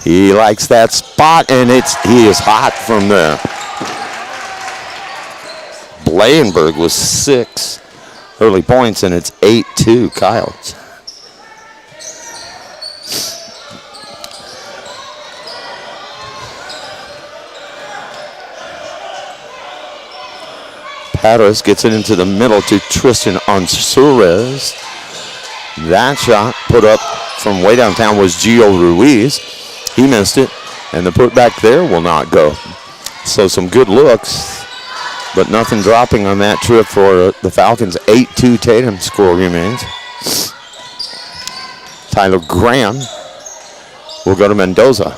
He likes that spot, and he is hot from there. Blaenberg was 6 early points, and it's 8-2 Coyotes. Paris gets it into the middle to Tristan Ansures. That shot put up from way downtown was Gio Ruiz. He missed it, and the putback there will not go. So some good looks, but nothing dropping on that trip for the Falcons. 8-2 Tatum score remains. Tyler Graham will go to Mendoza.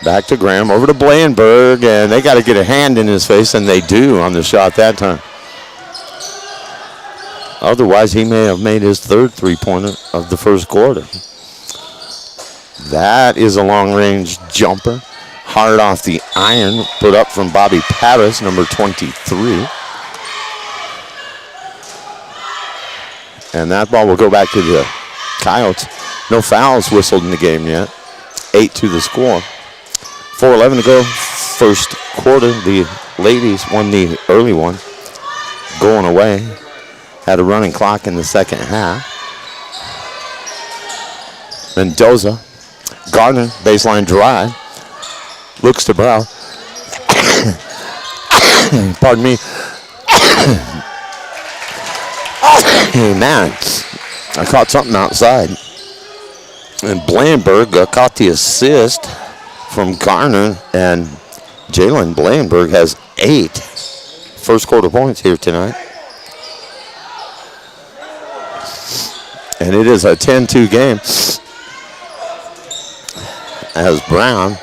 Back to Graham, over to Blaenberg, and they got to get a hand in his face, and they do on the shot that time. Otherwise, he may have made his third three-pointer of the first quarter. That is a long-range jumper. Hard off the iron, put up from Bobby Paris, number 23. And that ball will go back to the Coyotes. No fouls whistled in the game yet. 8-2 the score. 4:11 to go, first quarter. The ladies won the early one, going away. Had a running clock in the second half. Mendoza, Gardner, baseline drive. Looks to Brown. Pardon me. Hey, man, I caught something outside. And Blandenberg caught the assist from Garner, and Jalen Blandenberg has 8 first quarter points here tonight. And it is a 10-2 game as Brown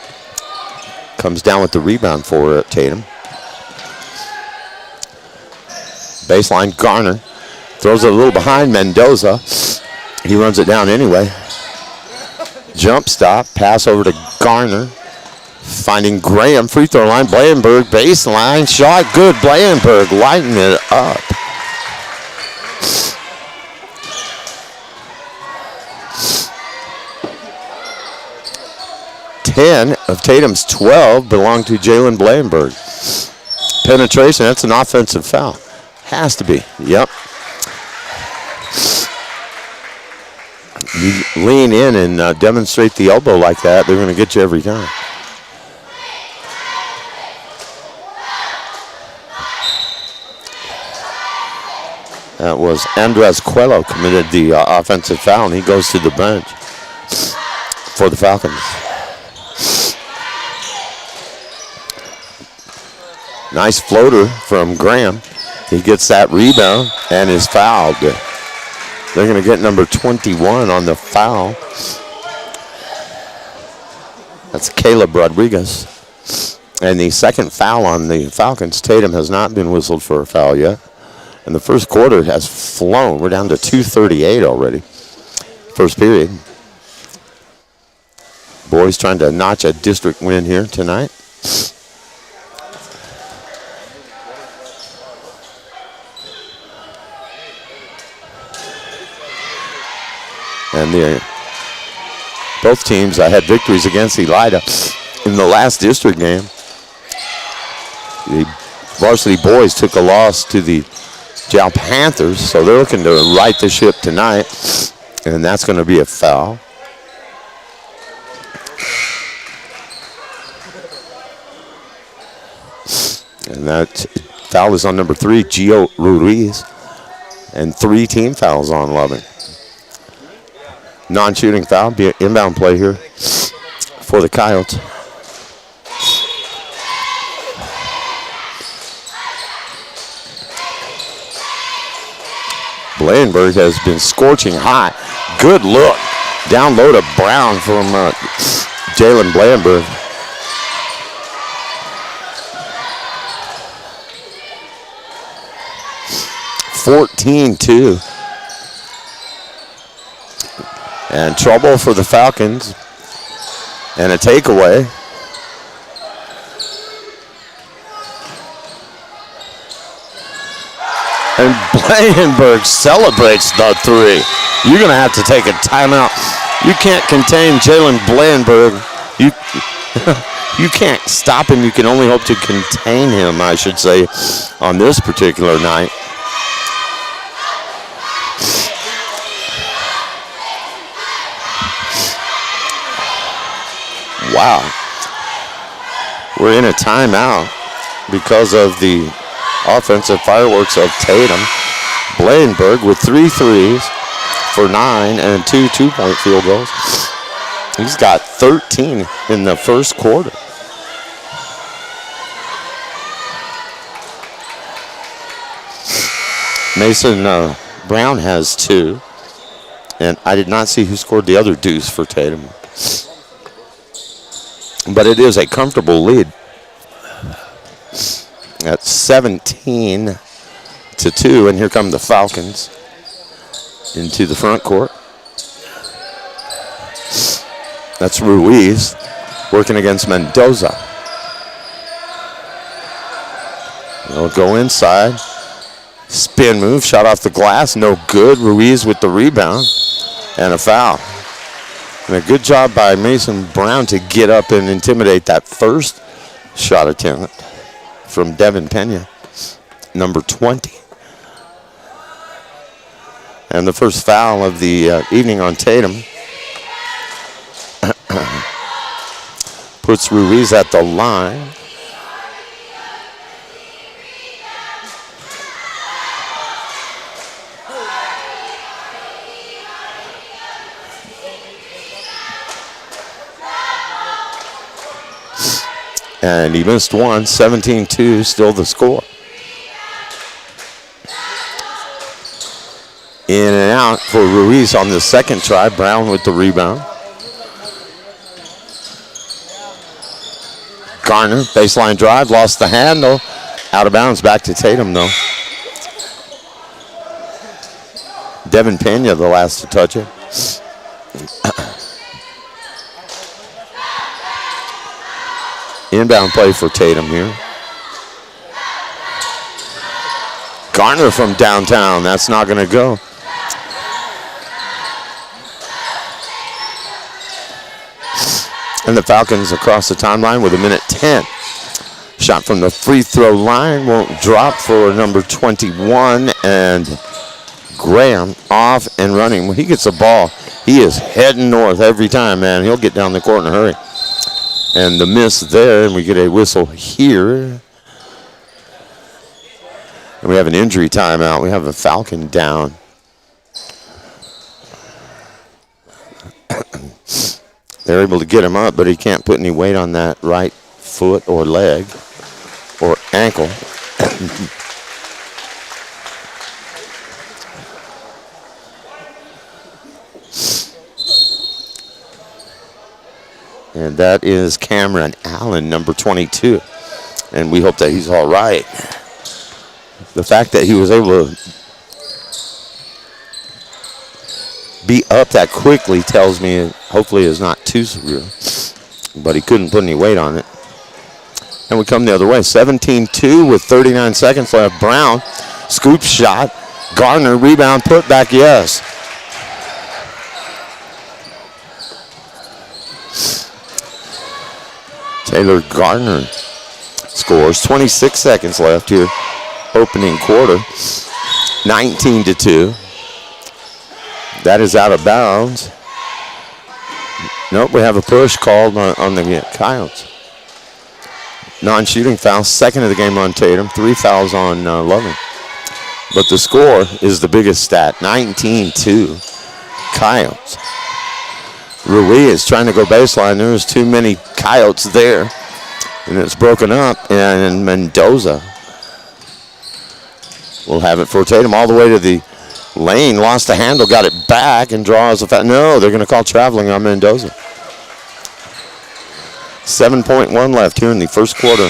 comes down with the rebound for Tatum. Baseline, Garner throws it a little behind Mendoza. He runs it down anyway. Jump stop, pass over to Garner. Finding Graham, free throw line. Blandenberg, baseline, shot good. Blandenberg lighting it up. Ten of Tatum's 12 belong to Jalen Blandenberg. Penetration, that's an offensive foul. Has to be, yep. You lean in and demonstrate the elbow like that, they're going to get you every time. That was Andres Coelho committed the offensive foul, and he goes to the bench for the Falcons. Nice floater from Graham. He gets that rebound and is fouled. They're going to get number 21 on the foul. That's Caleb Rodriguez. And the second foul on the Falcons. Tatum has not been whistled for a foul yet. And the first quarter has flown. We're down to 2:38 already. First period. Boys trying to notch a district win here tonight. And both teams had victories against Elida in the last district game. The varsity boys took a loss to the Jow Panthers, so they're looking to right the ship tonight, and that's going to be a foul. And that foul is on number 3, Gio Ruiz, and 3 team fouls on Loving. Non-shooting foul, be an inbound play here for the Coyotes. Blandenberg has been scorching hot. Good look. Down low to Brown from Jalen Blandenberg. (14-2). And trouble for the Falcons. And a takeaway. And Blandenberg celebrates the 3. You're going to have to take a timeout. You can't contain Jalen Blandenberg. You can't stop him. You can only hope to contain him, I should say, on this particular night. Wow. We're in a timeout because of the offensive fireworks of Tatum. Blandenberg with 3 threes for 9 and 2 two-point field goals. He's got 13 in the first quarter. Mason Brown has 2. And I did not see who scored the other deuce for Tatum. But it is a comfortable lead at 17-2, and here come the Falcons into the front court. That's Ruiz working against Mendoza. They'll go inside. Spin move, shot off the glass, no good. Ruiz with the rebound and a foul. And a good job by Mason Brown to get up and intimidate that first shot attempt from Devin Pena, number 20. And the first foul of the evening on Tatum puts Ruiz at the line. And he missed one. 17-2, still the score. In and out for Ruiz on the second try. Brown with the rebound. Garner, baseline drive, lost the handle. Out of bounds, back to Tatum, though. Devin Pena, the last to touch it. Inbound play for Tatum here. Garner from downtown. That's not going to go. And the Falcons across the timeline with 1:10. Shot from the free throw line won't drop for number 21. And Graham off and running. When he gets the ball, he is heading north every time, man. He'll get down the court in a hurry. And the miss there, and we get a whistle here. And we have an injury timeout. We have a Falcon down. They're able to get him up, but he can't put any weight on that right foot or leg or ankle. And that is Cameron Allen, number 22. And we hope that he's all right. The fact that he was able to be up that quickly tells me hopefully it's not too severe. But he couldn't put any weight on it. And we come the other way. 17-2 with 39 seconds left. Brown, scoop shot. Gardner, rebound, put back, yes. Taylor Gardner scores. 26 seconds left here. Opening quarter. 19-2. That is out of bounds. Nope, we have a push called on the Coyotes. Non-shooting foul, second of the game on Tatum. 3 fouls on Loving. But the score is the biggest stat. 19-2. Coyotes. Ruiz trying to go baseline. There's too many Coyotes there. And it's broken up. And Mendoza will have it for Tatum all the way to the lane. Lost the handle, got it back, and draws a foul. No, they're going to call traveling on Mendoza. 7.1 left here in the first quarter.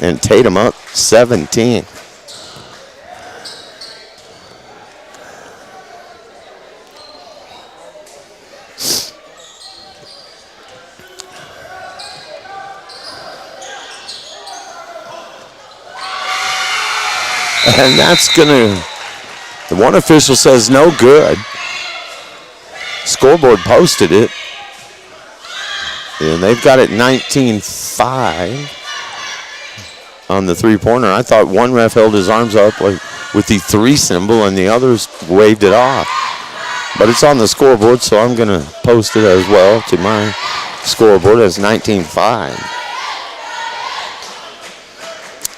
And Tatum up 17. And that's going to, the one official says no good. Scoreboard posted it. And they've got it 19-5 on the three-pointer. I thought one ref held his arms up with the 3 symbol and the others waved it off. But it's on the scoreboard, so I'm going to post it as well to my scoreboard as 19-5.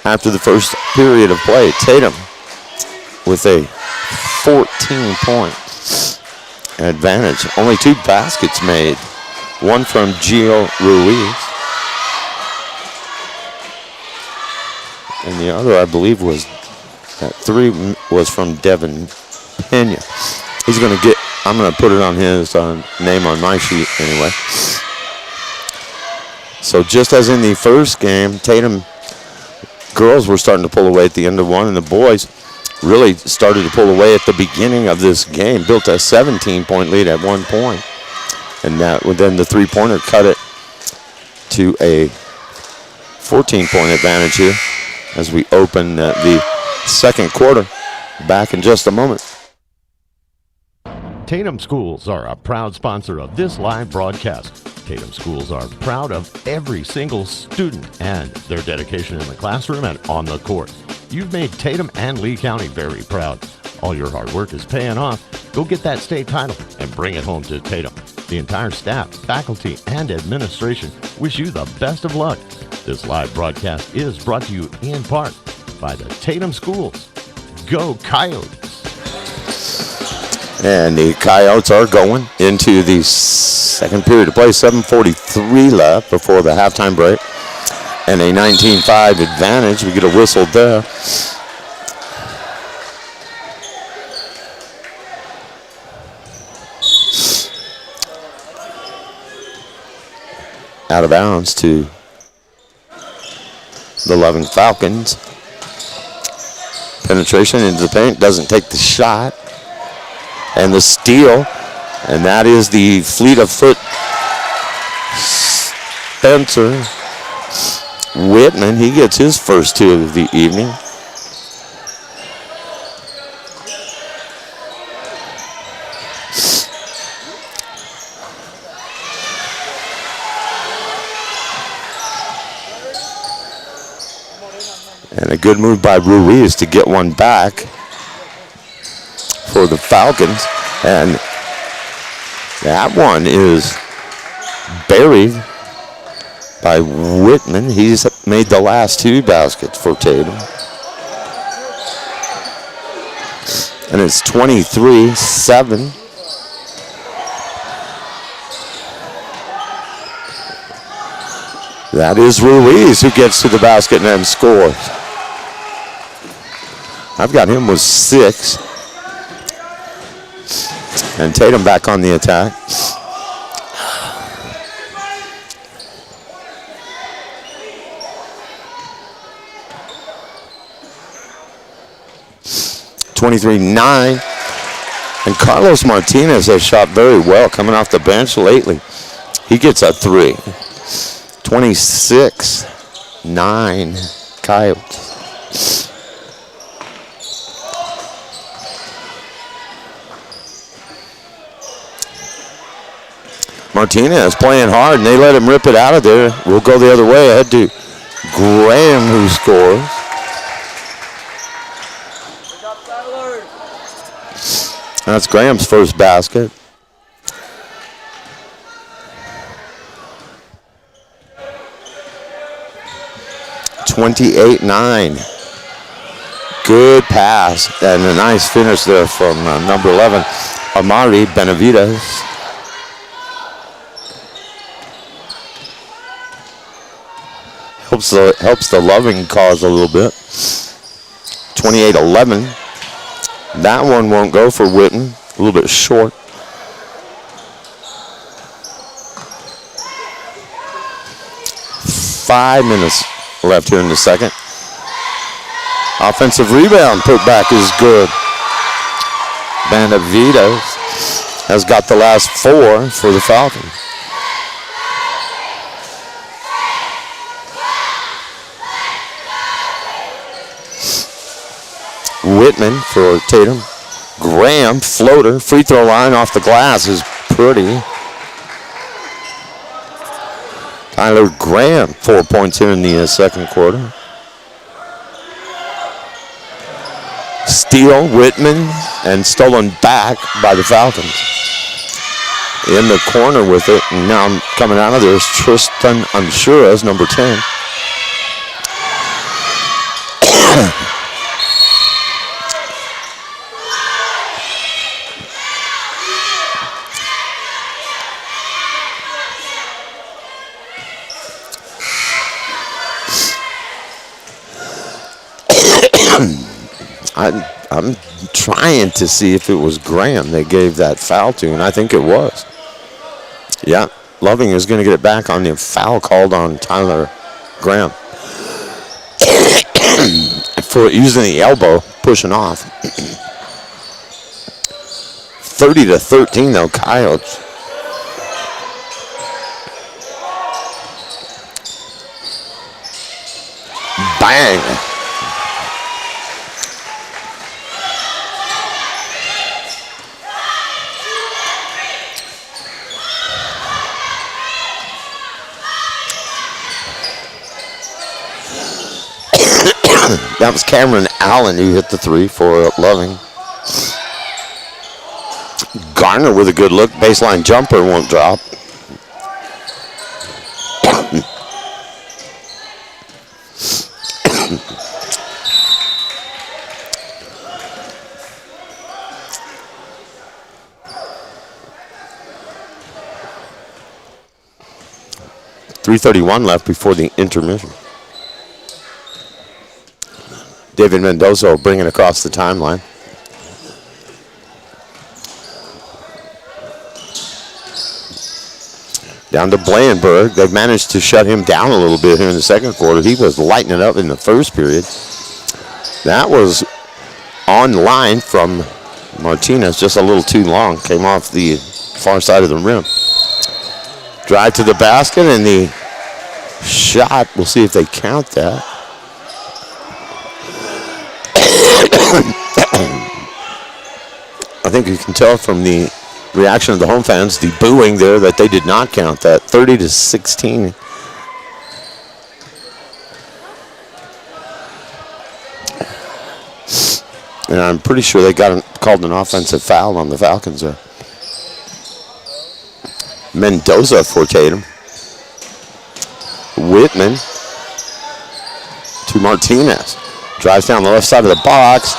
After the first period of play, Tatum with a 14-point advantage. Only 2 baskets made. One from Gio Ruiz. And the other, I believe, was that 3 was from Devin Pena. He's going to get, I'm going to put it on his name on my sheet anyway. So just as in the first game, Tatum girls were starting to pull away at the end of one, and the boys really started to pull away at the beginning of this game. Built a 17-point lead at one point. And then the three-pointer cut it to a 14-point advantage here as we open the second quarter. Back in just a moment. Tatum Schools are a proud sponsor of this live broadcast. Tatum Schools are proud of every single student and their dedication in the classroom and on the court. You've made Tatum and Lee County very proud. All your hard work is paying off. Go get that state title and bring it home to Tatum. The entire staff, faculty, and administration wish you the best of luck. This live broadcast is brought to you in part by the Tatum Schools. Go Coyotes! And the Coyotes are going into the Second period to play, 7:43 left before the halftime break. And a 19-5 advantage. We get a whistle there. Out of bounds to the Loving Falcons. Penetration into the paint, doesn't take the shot. And the steal, and that is the fleet of foot Spencer Whitman. He gets his first two of the evening. And a good move by Ruiz to get one back for the Falcons. And that one is buried by Whitman. He's made the last two baskets for Tatum. And it's 23-7. That is Ruiz who gets to the basket and then scores. I've got him with 6. And Tatum back on the attack. (23-9), and Carlos Martinez has shot very well coming off the bench lately. He gets a 3. 26-9 Coyotes. Martinez playing hard, and they let him rip it out of there. We'll go the other way ahead to Graham, who scores. That's Graham's first basket. (28-9). Good pass and a nice finish there from number 11, Amari Benavides. Helps the Loving cause a little bit. 28-11. That one won't go for Whitten. A little bit short. Five minutes left here in the second. Offensive rebound put back is good. Benavides has got the last 4 for the Falcons. Whitman for Tatum. Graham, floater, free throw line off the glass is pretty. Tyler Graham, 4 points here in the second quarter. Steal, Whitman, and stolen back by the Falcons. In the corner with it, and now coming out of there is Tristan Anshures, number 10. I'm trying to see if it was Graham they gave that foul to, and I think it was. Yeah, Loving is going to get it back on the foul called on Tyler Graham for using the elbow, pushing off. 30-13 though, Coyotes. Bang. That was Cameron Allen who hit the 3 for Loving. Garner with a good look. Baseline jumper won't drop. 3:31 left before the intermission. David Mendoza will bring it across the timeline. Down to Blandenberg. They've managed to shut him down a little bit here in the second quarter. He was lighting it up in the first period. That was on line from Martinez, just a little too long. Came off the far side of the rim. Drive to the basket, and the shot, we'll see if they count that. I think you can tell from the reaction of the home fans, the booing there, that they did not count that. 30-16. And I'm pretty sure they called an offensive foul on the Falcons there. Mendoza for Tatum. Whitman to Martinez. Drives down the left side of the box.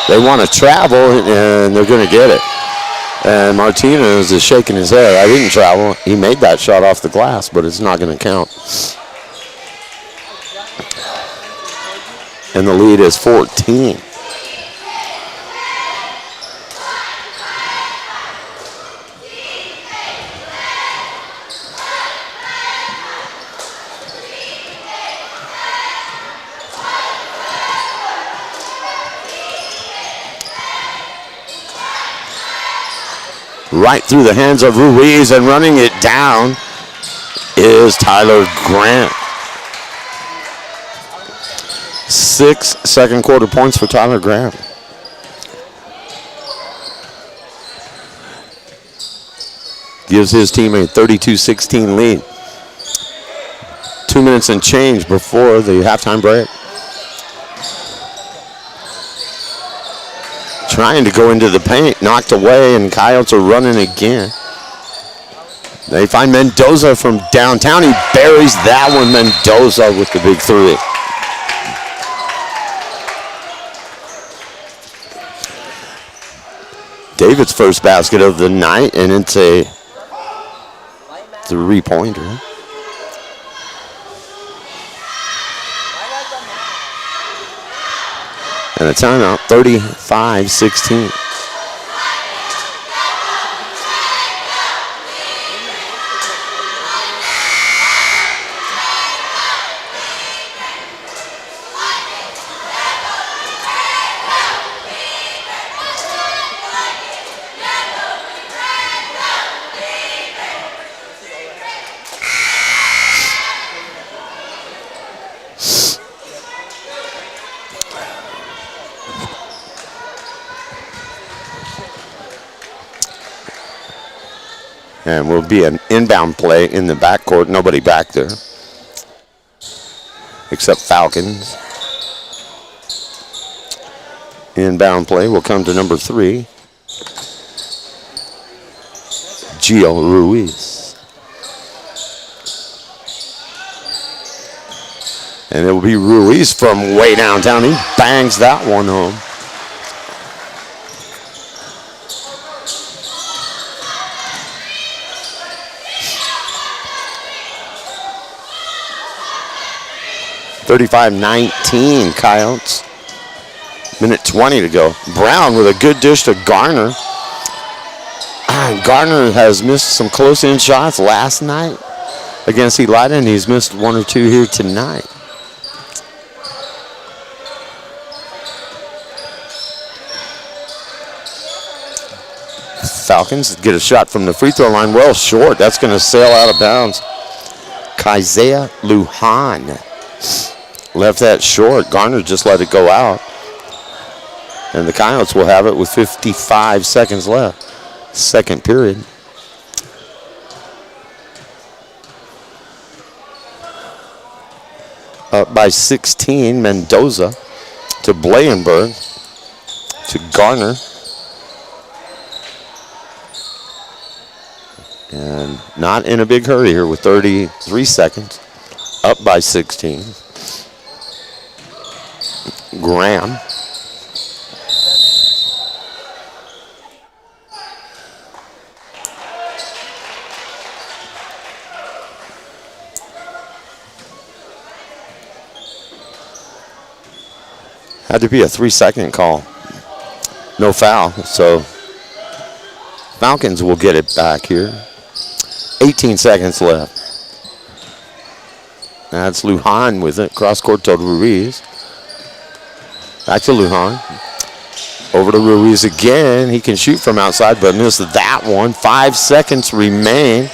They want to travel, and they're going to get it. And Martinez is shaking his head. I didn't travel. He made that shot off the glass, but it's not going to count. And the lead is 14. Right through the hands of Ruiz, and running it down is Tyler Grant. 6 second quarter points for Tyler Grant. Gives his team a 32-16 lead. 2 minutes and change before the halftime break. Trying to go into the paint, knocked away, and Coyotes are running again. They find Mendoza from downtown. He buries that one. Mendoza with the big three. David's first basket of the night, and it's a three-pointer. And a timeout, 35-16. And will be an inbound play in the backcourt. Nobody back there except Falcons. Inbound play will come to number 3, Gio Ruiz. And it will be Ruiz from way downtown. He bangs that one home. (35-19) Coyotes. Minute 20 to go. Brown with a good dish to Garner. Garner has missed some close-in shots last night against Elida, and he's missed 1 or 2 here tonight. Falcons get a shot from the free throw line. Well short. That's going to sail out of bounds. Kaiser Lujan left that short. Garner just let it go out. And the Coyotes will have it with 55 seconds left. Second period. Up by 16, Mendoza to Blandenberg to Garner. And not in a big hurry here with 33 seconds. Up by 16. Graham. Had to be a 3-second call. No foul, so Falcons will get it back here. 18 seconds left. That's Lujan with it. Cross court to Ruiz. Back to Lujan. Over to Ruiz again. He can shoot from outside, but missed that one. 5 seconds remain.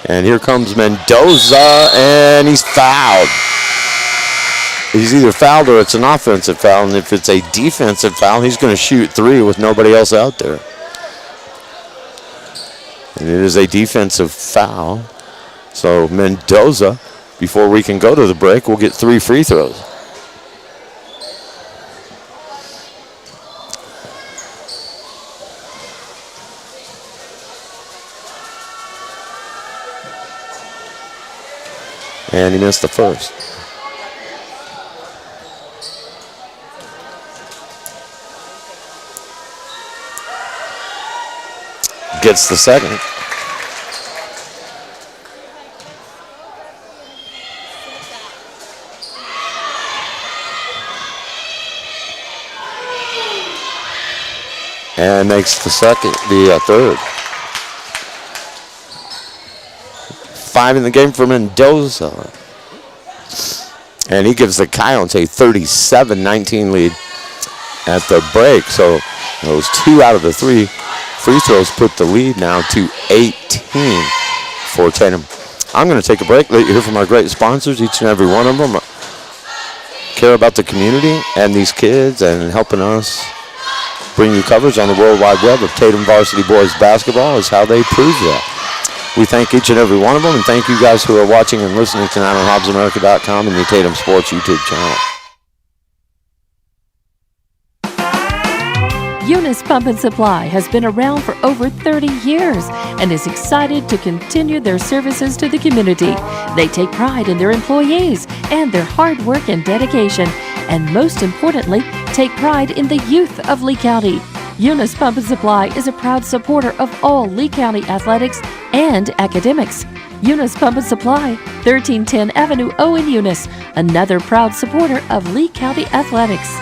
And here comes Mendoza, and he's fouled. He's either fouled or it's an offensive foul, and if it's a defensive foul, he's going to shoot 3 with nobody else out there. And it is a defensive foul. So Mendoza, before we can go to the break, will get 3 free throws. And he missed the first. Gets the second. And makes the third. 5 in the game for Mendoza. And he gives the Coyotes a 37-19 lead at the break. So those 2 out of the 3 free throws put the lead now to 18 for Tatum. I'm going to take a break, let you hear from our great sponsors. Each and every one of them care about the community and these kids and helping us bring you coverage on the World Wide Web of Tatum Varsity Boys Basketball is how they prove that. We thank each and every one of them, and thank you guys who are watching and listening tonight on HobbsAmerica.com and the Tatum Sports YouTube channel. Eunice Pump and Supply has been around for over 30 years and is excited to continue their services to the community. They take pride in their employees and their hard work and dedication, and most importantly, take pride in the youth of Lee County. Eunice Pump and Supply is a proud supporter of all Lee County athletics and academics. Eunice Pump and Supply, 1310 Avenue O in Eunice, another proud supporter of Lee County athletics.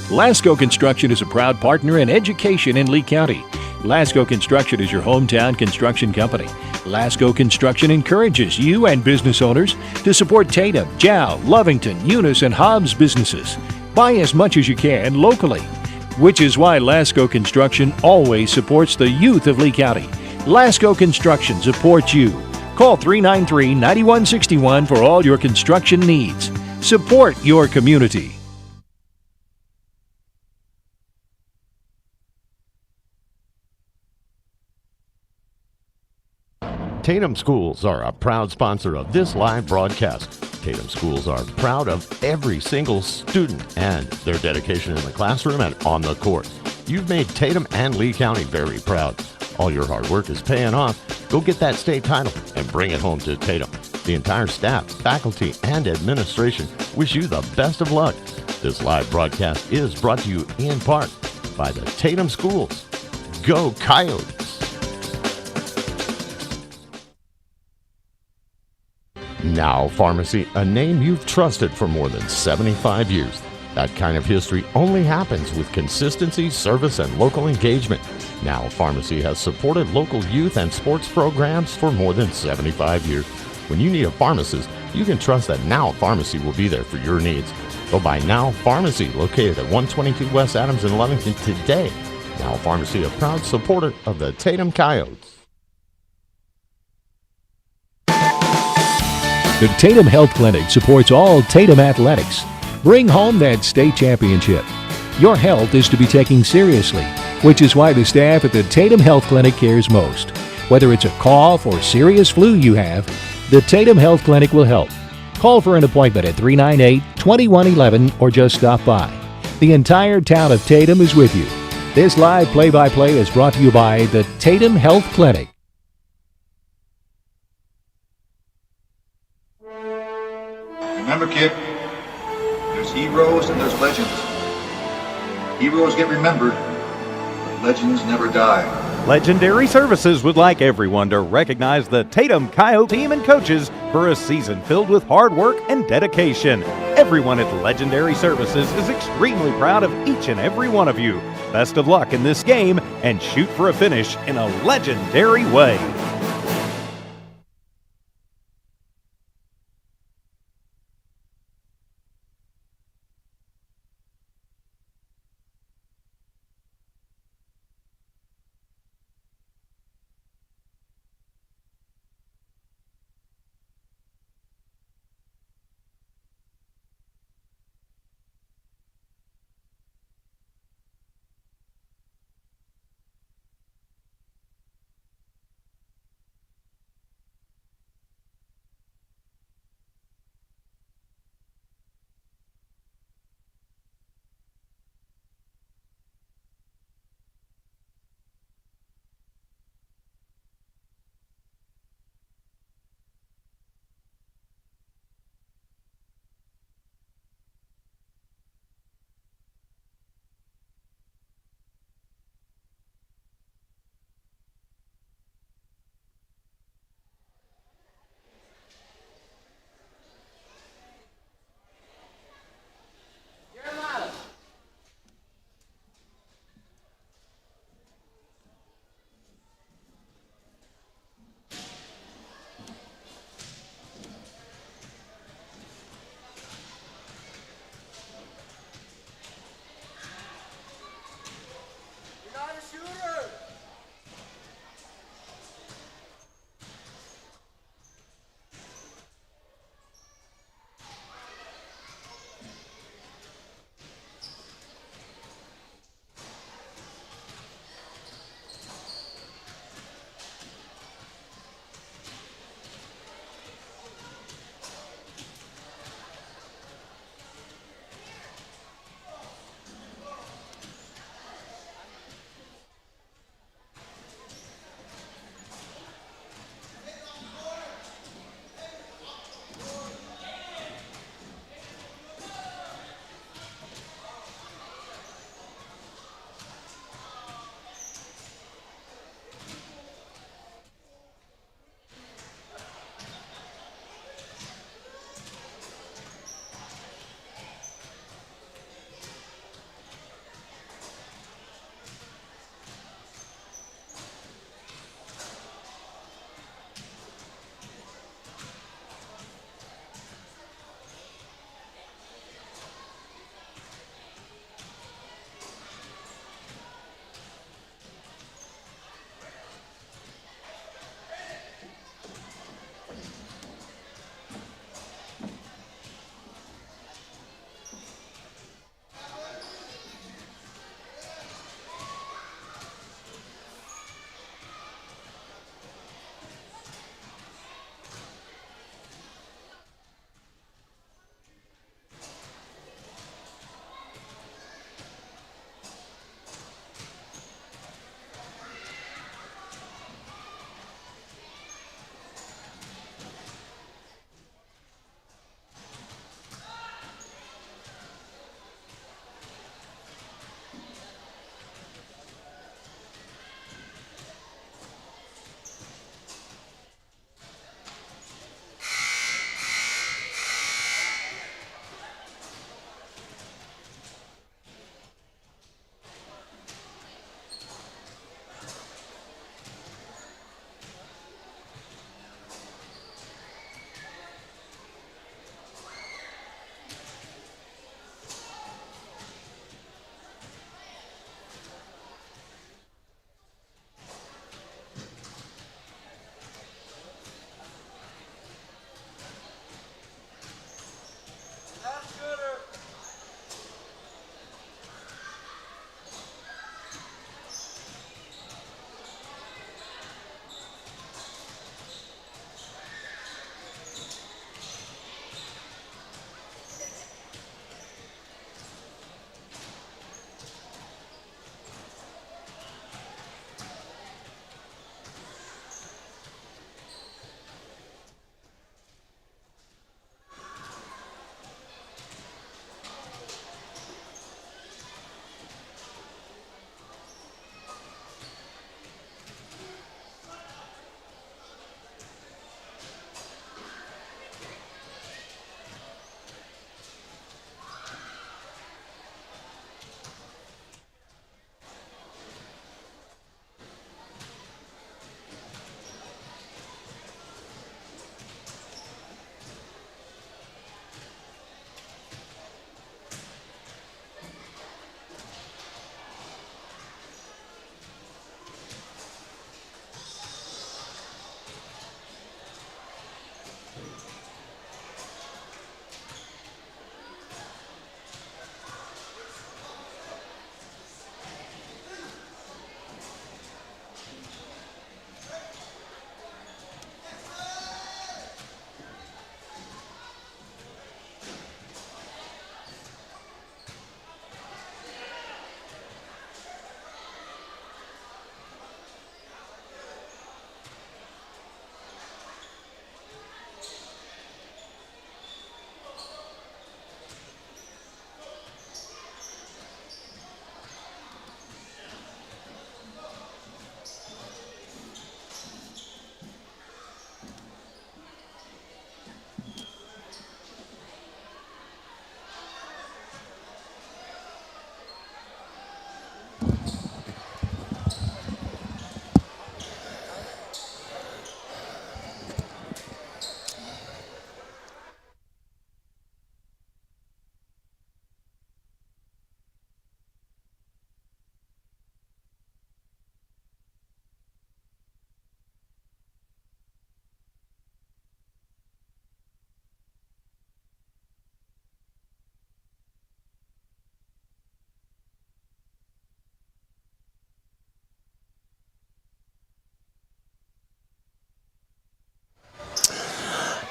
Lasco Construction is a proud partner in education in Lee County. Lasco Construction is your hometown construction company. Lasco Construction encourages you and business owners to support Tatum, Jow, Lovington, Eunice, and Hobbs businesses. Buy as much as you can locally, which is why Lasco Construction always supports the youth of Lee County. Lasco Construction supports you. Call 393-9161 for all your construction needs. Support your community. Tatum Schools are a proud sponsor of this live broadcast. Tatum Schools are proud of every single student and their dedication in the classroom and on the court. You've made Tatum and Lee County very proud. All your hard work is paying off. Go get that state title and bring it home to Tatum. The entire staff, faculty, and administration wish you the best of luck. This live broadcast is brought to you in part by the Tatum Schools. Go Coyotes! Now Pharmacy, a name you've trusted for more than 75 years. That kind of history only happens with consistency, service, and local engagement. Now Pharmacy has supported local youth and sports programs for more than 75 years. When you need a pharmacist, you can trust that Now Pharmacy will be there for your needs. Go by Now Pharmacy, located at 122 West Adams in Lovington today. Now Pharmacy, a proud supporter of the Tatum Coyotes. The Tatum Health Clinic supports all Tatum athletics. Bring home that state championship. Your health is to be taken seriously, which is why the staff at the Tatum Health Clinic cares most. Whether it's a cough or serious flu you have, the Tatum Health Clinic will help. Call for an appointment at 398-2111 or just stop by. The entire town of Tatum is with you. This live play-by-play is brought to you by the Tatum Health Clinic. Remember, kid, there's heroes and there's legends. Heroes get remembered, but legends never die. Legendary Services would like everyone to recognize the Tatum Coyote team and coaches for a season filled with hard work and dedication. Everyone at Legendary Services is extremely proud of each and every one of you. Best of luck in this game and shoot for a finish in a legendary way.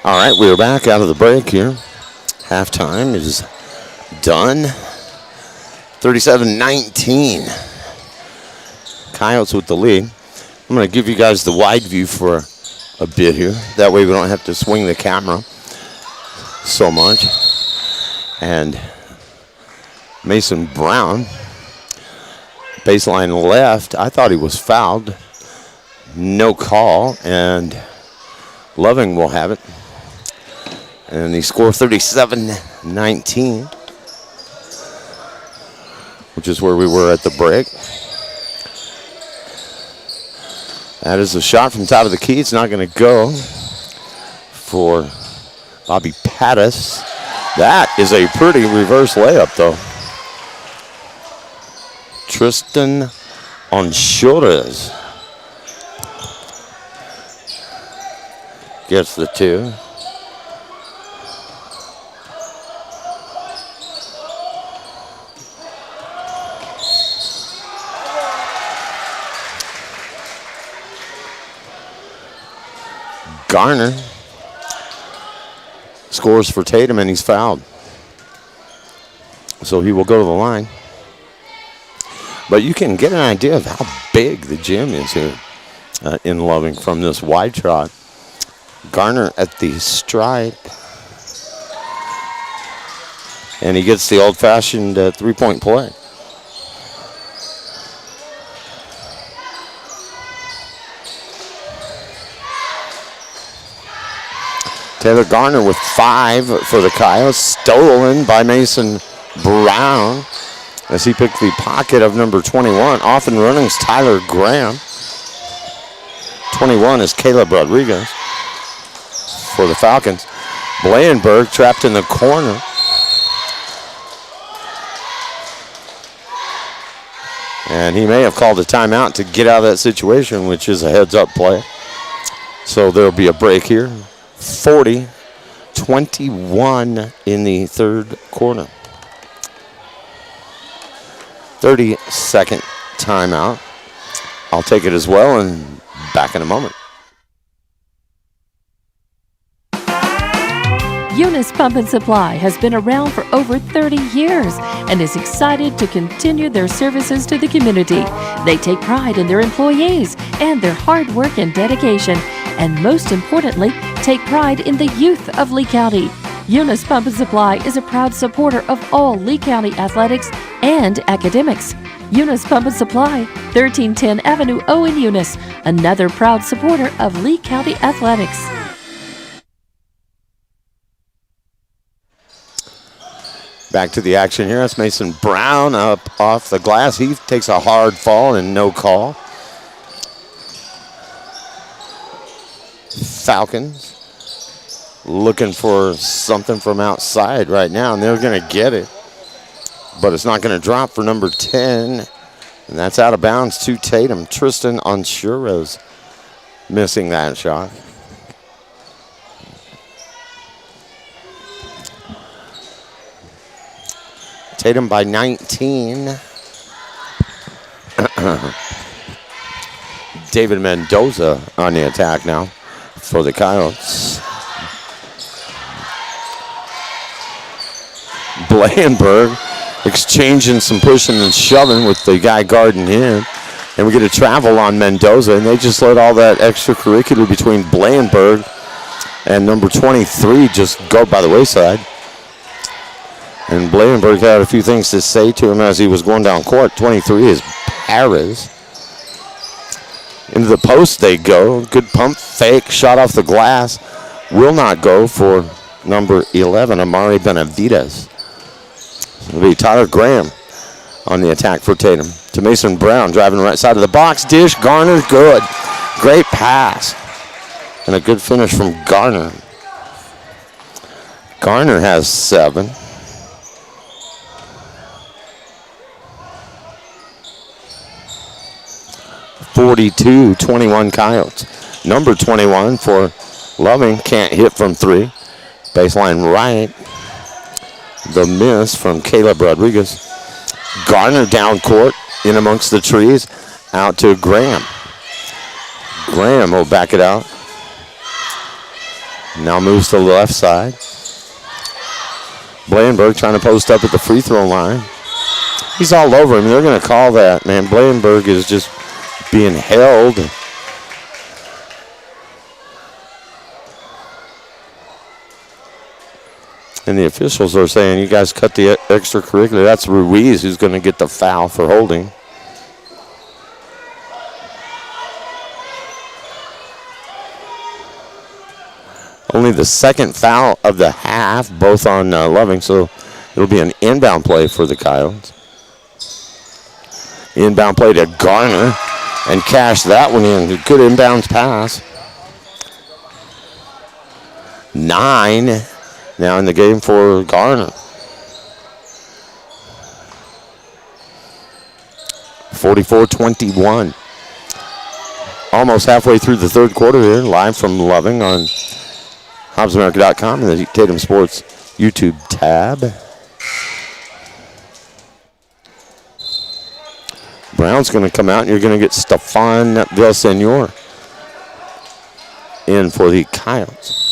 All right, we're back out of the break here. Halftime is done. 37-19. Coyotes with the lead. I'm going to give you guys the wide view for a bit here. That way we don't have to swing the camera so much. And Mason Brown, baseline left. I thought he was fouled. No call, and Loving will have it. And he scored 37-19, which is where we were at the break. That is a shot from top of the key. It's not going to go for Bobby Pattis. That is a pretty reverse layup, though. Tristan Onshores gets the two. Garner scores for Tatum, and he's fouled. So he will go to the line. But you can get an idea of how big the gym is here in Loving from this wide shot. Garner at the stripe. And he gets the old-fashioned three-point play. Taylor Garner with 5 for the Coyotes, stolen by Mason Brown as he picked the pocket of number 21. Off and running is Tyler Graham. 21 is Caleb Rodriguez for the Falcons. Blandenberg trapped in the corner. And he may have called a timeout to get out of that situation, which is a heads-up play. So there'll be a break here. 40-21 in the third quarter. 30-second timeout. I'll take it as well, and back in a moment. Eunice Pump and Supply has been around for over 30 years and is excited to continue their services to the community. They take pride in their employees and their hard work and dedication, and most importantly, take pride in the youth of Lee County. Eunice Pump and Supply is a proud supporter of all Lee County athletics and academics. Eunice Pump and Supply, 1310 Avenue O in Eunice, another proud supporter of Lee County athletics. Back to the action here. That's Mason Brown up off the glass. He takes a hard fall and no call. Falcons looking for something from outside right now, and they're going to get it. But it's not going to drop for number 10, and that's out of bounds to Tatum. Tristan Onshores missing that shot. Tatum by 19. David Mendoza on the attack now for the Coyotes. Blandenberg exchanging some pushing and shoving with the guy guarding him. And we get a travel on Mendoza, and they just let all that extracurricular between Blandenberg and number 23 just go by the wayside. And Blandenberg had a few things to say to him as he was going down court. 23 is Paris. Into the post they go. Good pump fake, shot off the glass. Will not go for number 11, Amari Benavides. It'll be Tyler Graham on the attack for Tatum. To Mason Brown, driving the right side of the box. Dish, Garner, good. Great pass. And a good finish from Garner. Garner has 7. (42-21) Coyotes. Number 21 for Loving can't hit from 3. Baseline right. The miss from Caleb Rodriguez. Garner down court in amongst the trees. Out to Graham. Graham will back it out. Now moves to the left side. Blandenberg trying to post up at the free throw line. He's all over him. They're going to call that, man. Blandenberg is just being held. And the officials are saying, you guys cut the extracurricular. That's Ruiz who's going to get the foul for holding. Only the second foul of the half, both on Loving, so it'll be an inbound play for the Coyotes. Inbound play to Garner, and cash that one in. Good inbounds pass. 9 now in the game for Garner. 44-21. Almost halfway through the third quarter here, live from Loving on HobbsAmerica.com and the Tatum Sports YouTube tab. Brown's going to come out, and you're going to get Stefan Villasenor in for the Coyotes.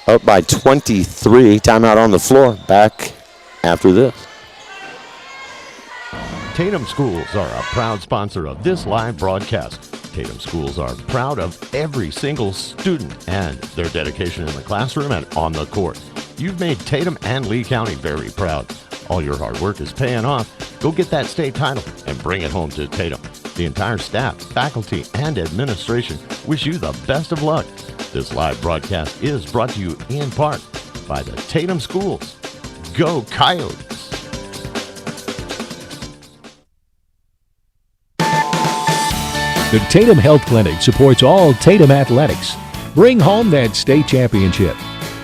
Up by 23. Timeout on the floor. Back after this. Tatum Schools are a proud sponsor of this live broadcast. Tatum Schools are proud of every single student and their dedication in the classroom and on the court. You've made Tatum and Lee County very proud. All your hard work is paying off. Go get that state title and bring it home to Tatum. The entire staff, faculty, and administration wish you the best of luck. This live broadcast is brought to you in part by the Tatum Schools. Go Coyotes! The Tatum Health Clinic supports all Tatum athletics. Bring home that state championship.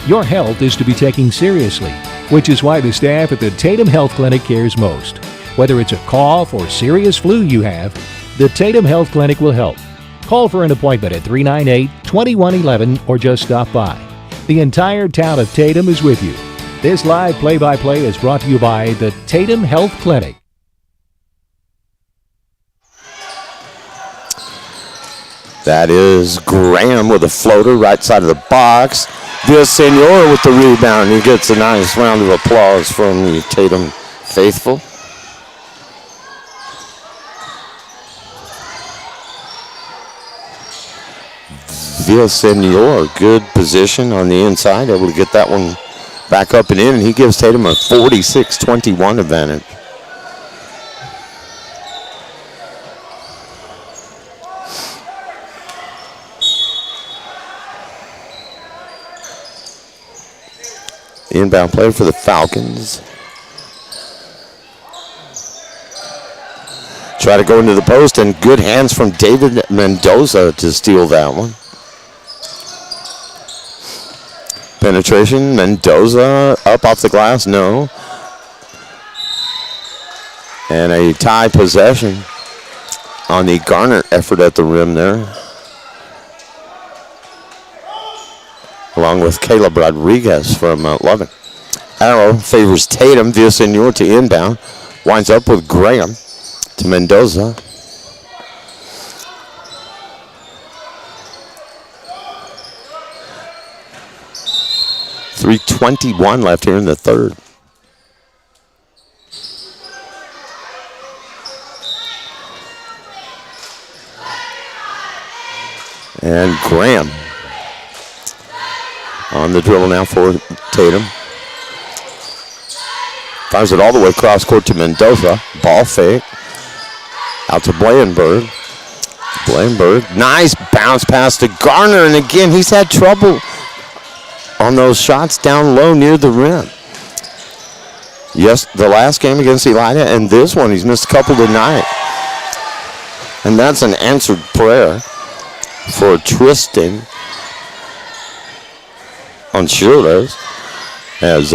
Your health is to be taken seriously, which is why the staff at the Tatum Health Clinic cares most. Whether it's a cough or serious flu you have, the Tatum Health Clinic will help. Call for an appointment at 398-2111 or just stop by. The entire town of Tatum is with you. This live play-by-play is brought to you by the Tatum Health Clinic. That is Graham with a floater right side of the box. Villasenor with the rebound. He gets a nice round of applause from the Tatum faithful. Villasenor, good position on the inside, able to get that one back up and in, and he gives Tatum a 46-21 advantage. Inbound play for the Falcons. Try to go into the post, and good hands from David Mendoza to steal that one. Penetration, Mendoza up off the glass, no. And a tie possession on the Garner effort at the rim there. Along with Caleb Rodriguez from Loving. Arrow favors Tatum. Villasenor to inbound. Winds up with Graham to Mendoza. .321 left here in the third. And Graham on the dribble now for Tatum. Fires it all the way across court to Mendoza. Ball fake. Out to Blandenberg. Blandenberg. Nice bounce pass to Garner. And again, he's had trouble on those shots down low near the rim. Yes, the last game against Elida, and this one, he's missed a couple tonight. And that's an answered prayer for Tristan on shoulders, as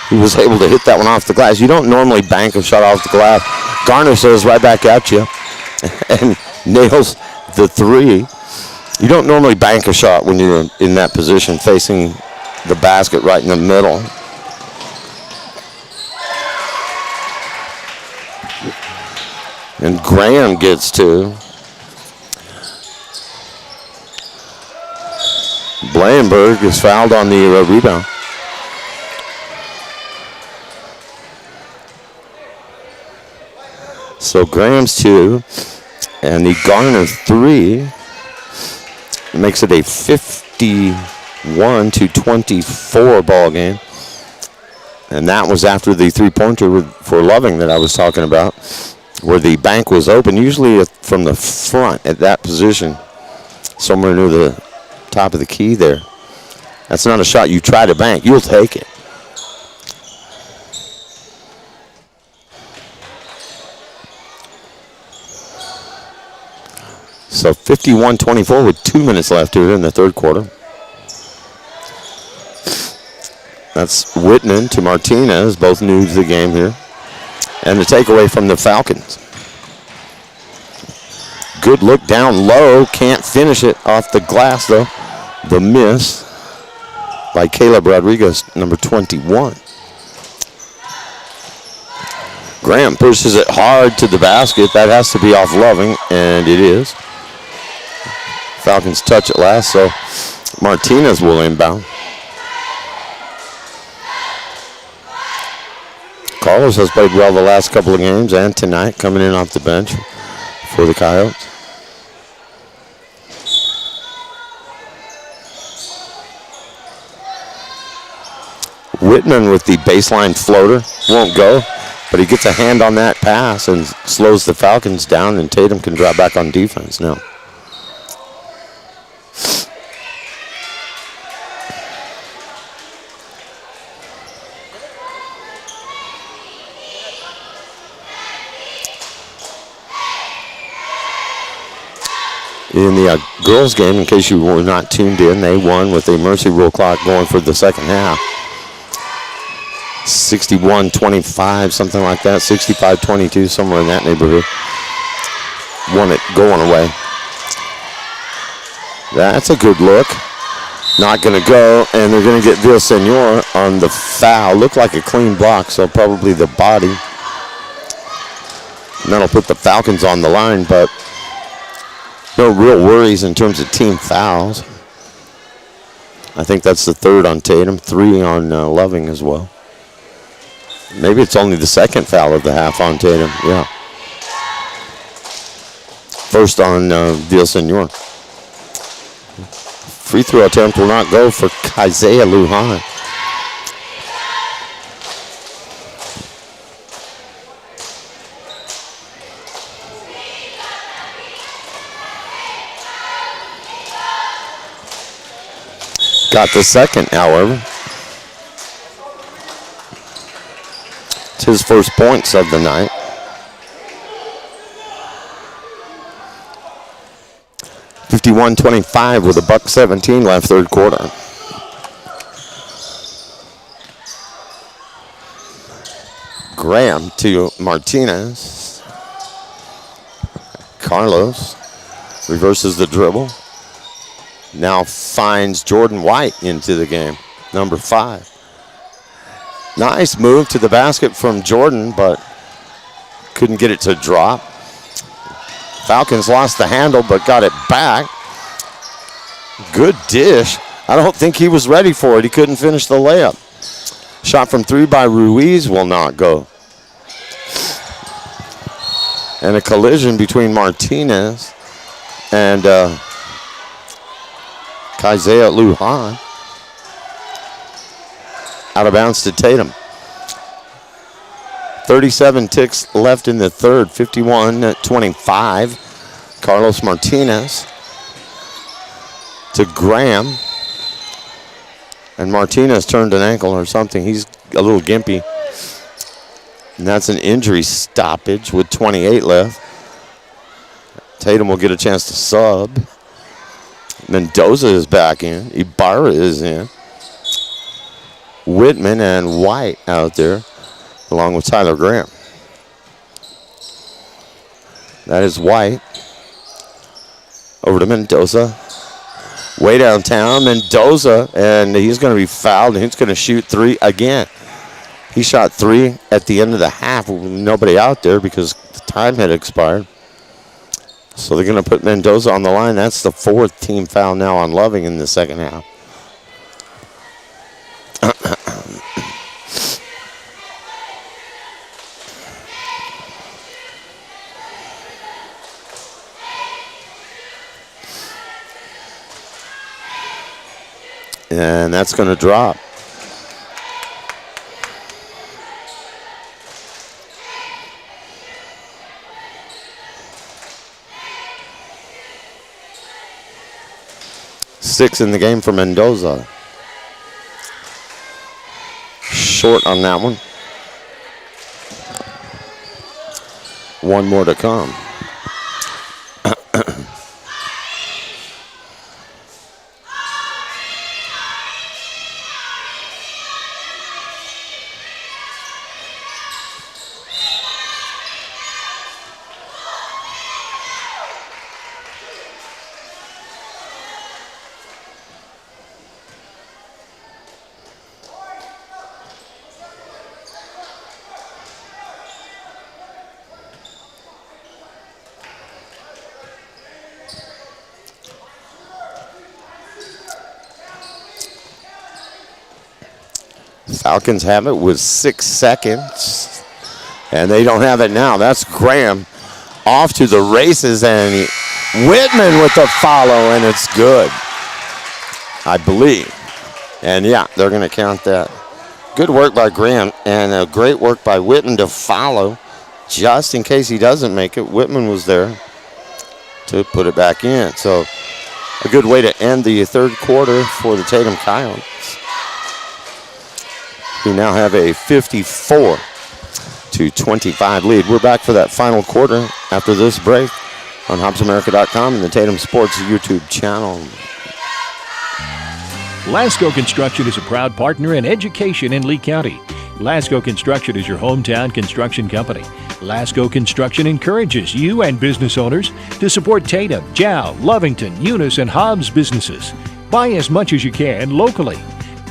he was able to hit that one off the glass. You don't normally bank a shot off the glass. Garner says right back at you and nails the three. You don't normally bank a shot when you're in that position facing the basket right in the middle. And Graham gets two. Leyenberg is fouled on the rebound. So Graham's 2 and the Garner 3 makes it a 51-24 ball game. And that was after the three-pointer for Loving that I was talking about, where the bank was open, usually from the front at that position, somewhere near the top of the key there. That's not a shot you try to bank. You'll take it. So 51-24 with 2 minutes left here in the third quarter. That's Whitman to Martinez, both new to the game here. And the takeaway from the Falcons. Good look down low, can't finish it off the glass though. The miss by Caleb Rodriguez, number 21. Graham pushes it hard to the basket. That has to be off Loving, and it is. Falcons touch it last, so Martinez will inbound. Carlos has played well the last couple of games and tonight, coming in off the bench for the Coyotes. Whitman with the baseline floater, won't go, but he gets a hand on that pass and slows the Falcons down, and Tatum can drop back on defense now. In the girls' game, in case you were not tuned in, they won with a mercy rule clock going for the second half. 61-25, something like that, 65-22, somewhere in that neighborhood. Won it going away. That's a good look. Not going to go, and they're going to get Villasenor on the foul. Looked like a clean block, so probably the body. And that'll put the Falcons on the line, but no real worries in terms of team fouls. I think that's the third on Tatum, 3 on Loving as well. Maybe it's only the second foul of the half on Tatum, yeah. First on Villasenor. Free throw attempt will not go for Isaiah Lujan. Got the second, however. It's his first points of the night. (51-25) with $1:17 left, third quarter. Graham to Martinez. Carlos reverses the dribble. Now finds Jordan White into the game, number 5. Nice move to the basket from Jordan, but couldn't get it to drop. Falcons lost the handle, but got it back. Good dish. I don't think he was ready for it. He couldn't finish the layup. Shot from 3 by Ruiz will not go. And a collision between Martinez and Isaiah Lujan. Out of bounds to Tatum. 37 ticks left in the third, 51-25. Carlos Martinez to Graham. And Martinez turned an ankle or something. He's a little gimpy. And that's an injury stoppage with 28 left. Tatum will get a chance to sub. Mendoza is back in. Ibarra is in. Whitman and White out there, along with Tyler Graham. That is White. Over to Mendoza. Way downtown, Mendoza, and he's going to be fouled, and he's going to shoot 3 again. He shot 3 at the end of the half with nobody out there because the time had expired. So they're going to put Mendoza on the line. That's the 4th team foul now on Loving in the second half. And that's going to drop. Six in the game for Mendoza. Short on that one. One more to come. Falcons have it with 6 seconds, and they don't have it now. That's Graham off to the races, and Whitman with the follow, and it's good, I believe. And yeah, they're going to count that. Good work by Graham, and a great work by Whitman to follow, just in case he doesn't make it. Whitman was there to put it back in. So a good way to end the third quarter for the Tatum Coyotes, who now have a 54-25 lead. We're back for that final quarter after this break on HobbsAmerica.com and the Tatum Sports YouTube channel. Lasco Construction is a proud partner in education in Lee County. Lasco Construction is your hometown construction company. Lasco Construction encourages you and business owners to support Tatum, Jow, Lovington, Eunice, and Hobbs businesses. Buy as much as you can locally,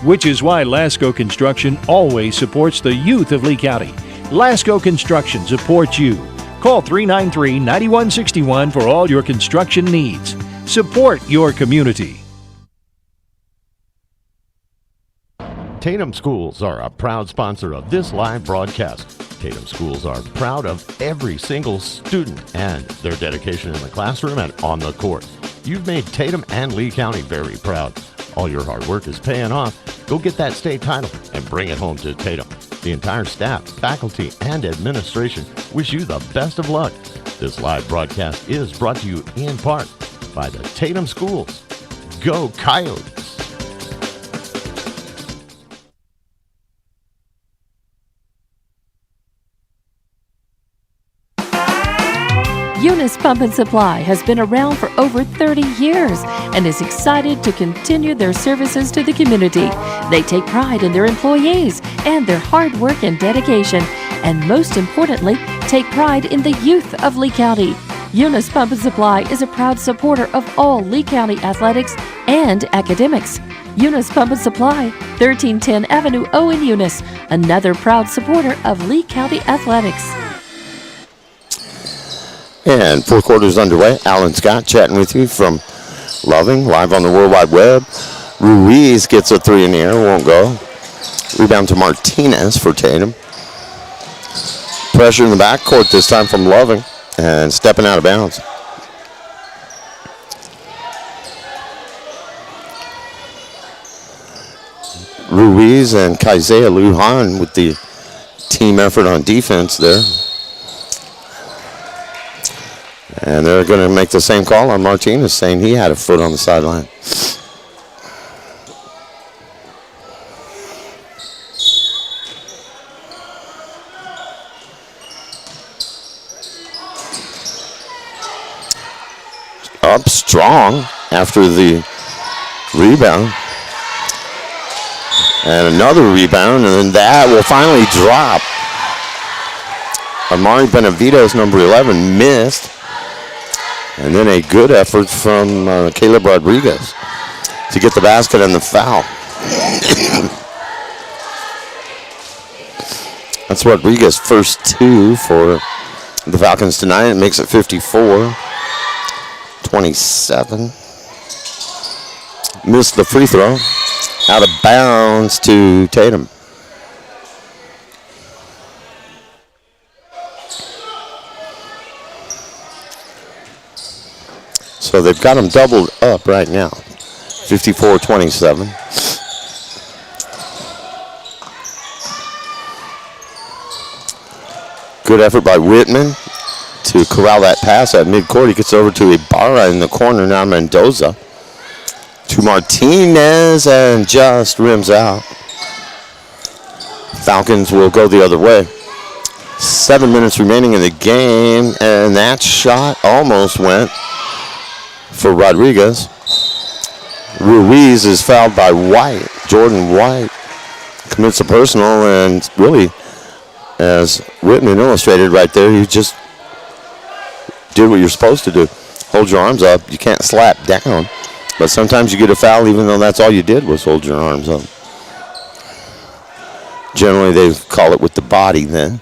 which is why Lasco Construction always supports the youth of Lee County. Lasco Construction supports you. Call 393-9161 for all your construction needs. Support your community. Tatum Schools are a proud sponsor of this live broadcast. Tatum Schools are proud of every single student and their dedication in the classroom and on the court. You've made Tatum and Lee County very proud. All your hard work is paying off. Go get that state title and bring it home to Tatum. The entire staff, faculty, and administration wish you the best of luck. This live broadcast is brought to you in part by the Tatum Schools. Go Coyotes! Eunice Pump and Supply has been around for over 30 years and is excited to continue their services to the community. They take pride in their employees and their hard work and dedication, and most importantly, take pride in the youth of Lee County. Eunice Pump and Supply is a proud supporter of all Lee County athletics and academics. Eunice Pump and Supply, 1310 Avenue O in Eunice, another proud supporter of Lee County athletics. And fourth quarter is underway. Alan Scott chatting with you from Loving, live on the World Wide Web. Ruiz gets a three in the air, won't go. Rebound to Martinez for Tatum. Pressure in the backcourt this time from Loving, and stepping out of bounds. Ruiz and Kaizea Lujan with the team effort on defense there. And they're going to make the same call on Martinez, saying he had a foot on the sideline. Up strong after the rebound. And another rebound, and then that will finally drop. Amari Benavides, number 11, missed. And then a good effort from Caleb Rodriguez to get the basket and the foul. That's Rodriguez' first two for the Falcons tonight. It makes it 54-27. Missed the free throw. Out of bounds to Tatum. So they've got them doubled up right now. 54-27. Good effort by Whitman to corral that pass at midcourt. He gets over to Ibarra in the corner. Now Mendoza to Martinez and just rims out. Falcons will go the other way. 7 minutes remaining in the game, and that shot almost went for Rodriguez. Ruiz is fouled by White. Jordan White commits a personal, and really, as Whitman illustrated right there, you just did what you're supposed to do. Hold your arms up. You can't slap down. But sometimes you get a foul even though that's all you did was hold your arms up. Generally, they call it with the body then.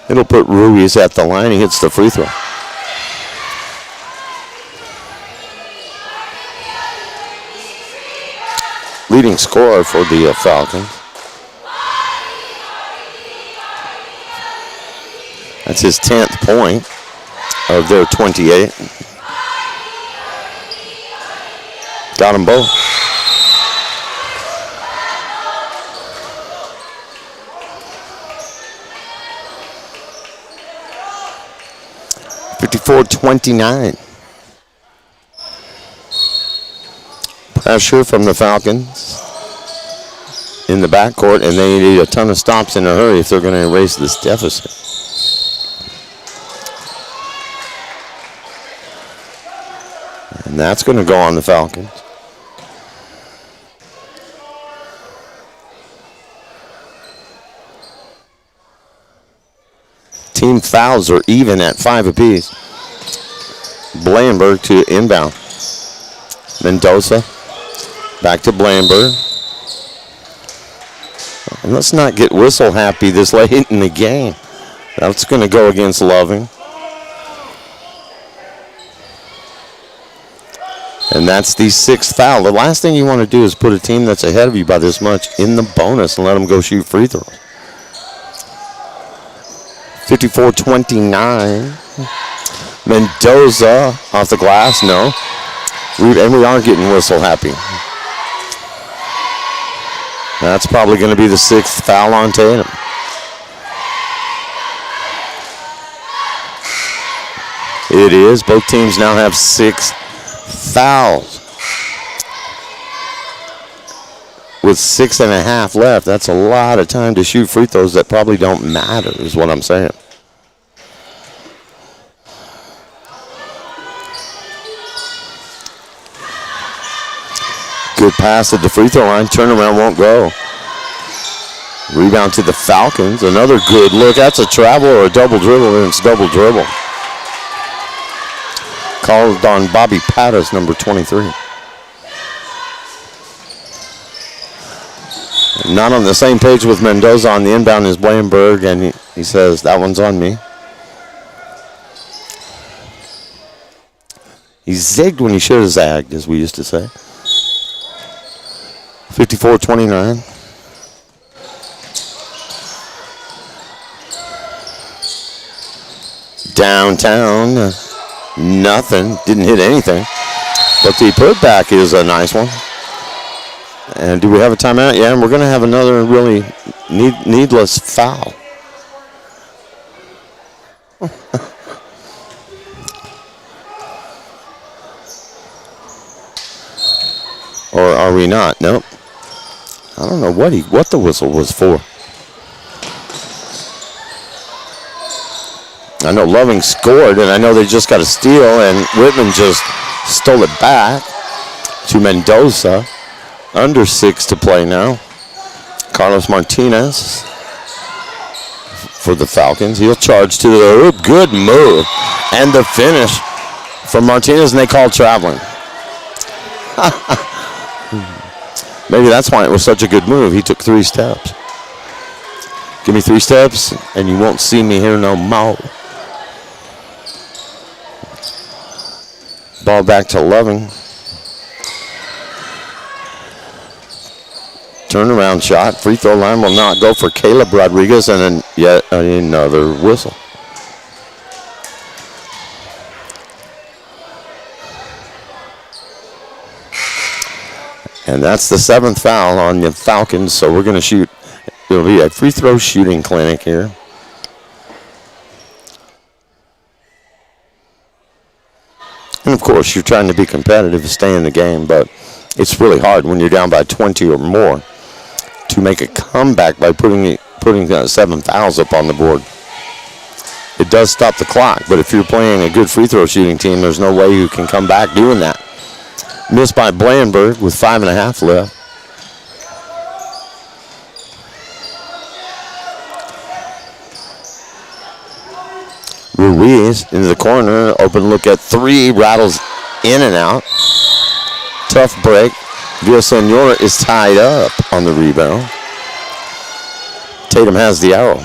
It'll put Ruiz at the line. He hits the free throw. Leading scorer for the Falcons. That's his 10th point of their 28. Got them both. .29. Pressure from the Falcons in the backcourt, and they need a ton of stops in a hurry if they're going to erase this deficit. And that's going to go on the Falcons. Team fouls are even at 5 apiece. Blanberg to inbound. Mendoza back to Blanberg. And let's not get whistle happy this late in the game. That's going to go against Loving. And that's the 6th foul. The last thing you want to do is put a team that's ahead of you by this much in the bonus and let them go shoot free throws. 54-29. Mendoza off the glass, no. And we are getting whistle happy. That's probably going to be the 6th foul on Tatum. It is. Both teams now have 6 fouls. With 6.5 left, that's a lot of time to shoot free throws that probably don't matter, is what I'm saying. Good pass at the free throw line. Turnaround won't go. Rebound to the Falcons. Another good look. That's a travel or a double dribble, and it's double dribble. Called on Bobby Pattis, number 23. Not on the same page with Mendoza on the inbound is Blanberg, and he says, that one's on me. He zigged when he should have zagged, as we used to say. 54-29. Downtown, nothing. Didn't hit anything. But the putback is a nice one. And do we have a timeout? Yeah, and we're going to have another really needless foul. Or are we not? Nope. I don't know what the whistle was for. I know Loving scored, and I know they just got a steal, and Whitman just stole it back to Mendoza. Under 6 to play now. Carlos Martinez for the Falcons. He'll charge to the hoop. Good move. And the finish from Martinez, and they call traveling. Maybe that's why it was such a good move. He took 3 steps. Give me 3 steps, and you won't see me here no more. Ball back to Loving. Turnaround shot. Free throw line will not go for Caleb Rodriguez, and then yet another whistle. And that's the 7th foul on the Falcons, so we're going to shoot. It'll be a free throw shooting clinic here. And of course, you're trying to be competitive to stay in the game, but it's really hard when you're down by 20 or more to make a comeback by putting 7 fouls up on the board. It does stop the clock, but if you're playing a good free throw shooting team, there's no way you can come back doing that. Missed by Blandenburg with 5.5 left. Ruiz into the corner, open look at 3, rattles in and out. Tough break. Villasenor is tied up on the rebound. Tatum has the arrow.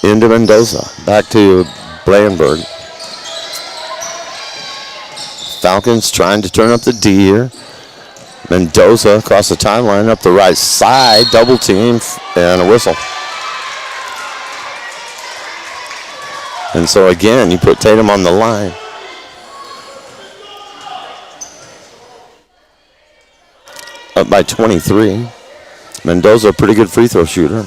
Into Mendoza. Back to Blandenburg. Falcons trying to turn up the D here. Mendoza across the timeline up the right side. Double team and a whistle. And so again, you put Tatum on the line. Up by 23. Mendoza, a pretty good free throw shooter.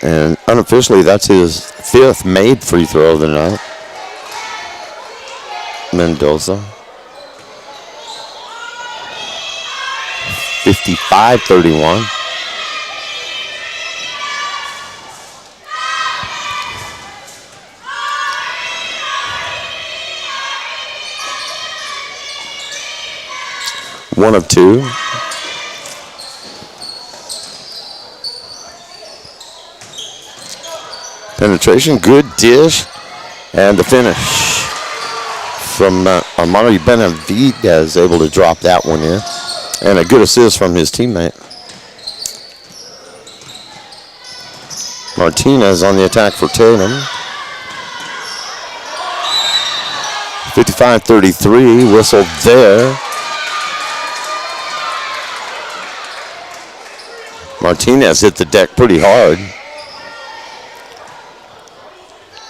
And unofficially, that's his 5th made free throw of the night. Mendoza. 55-31. One of 2. Penetration, good dish, and the finish from Amari Benavidez, able to drop that one in, and a good assist from his teammate. Martinez on the attack for Tatum. 55-33, whistle there. Martinez hit the deck pretty hard.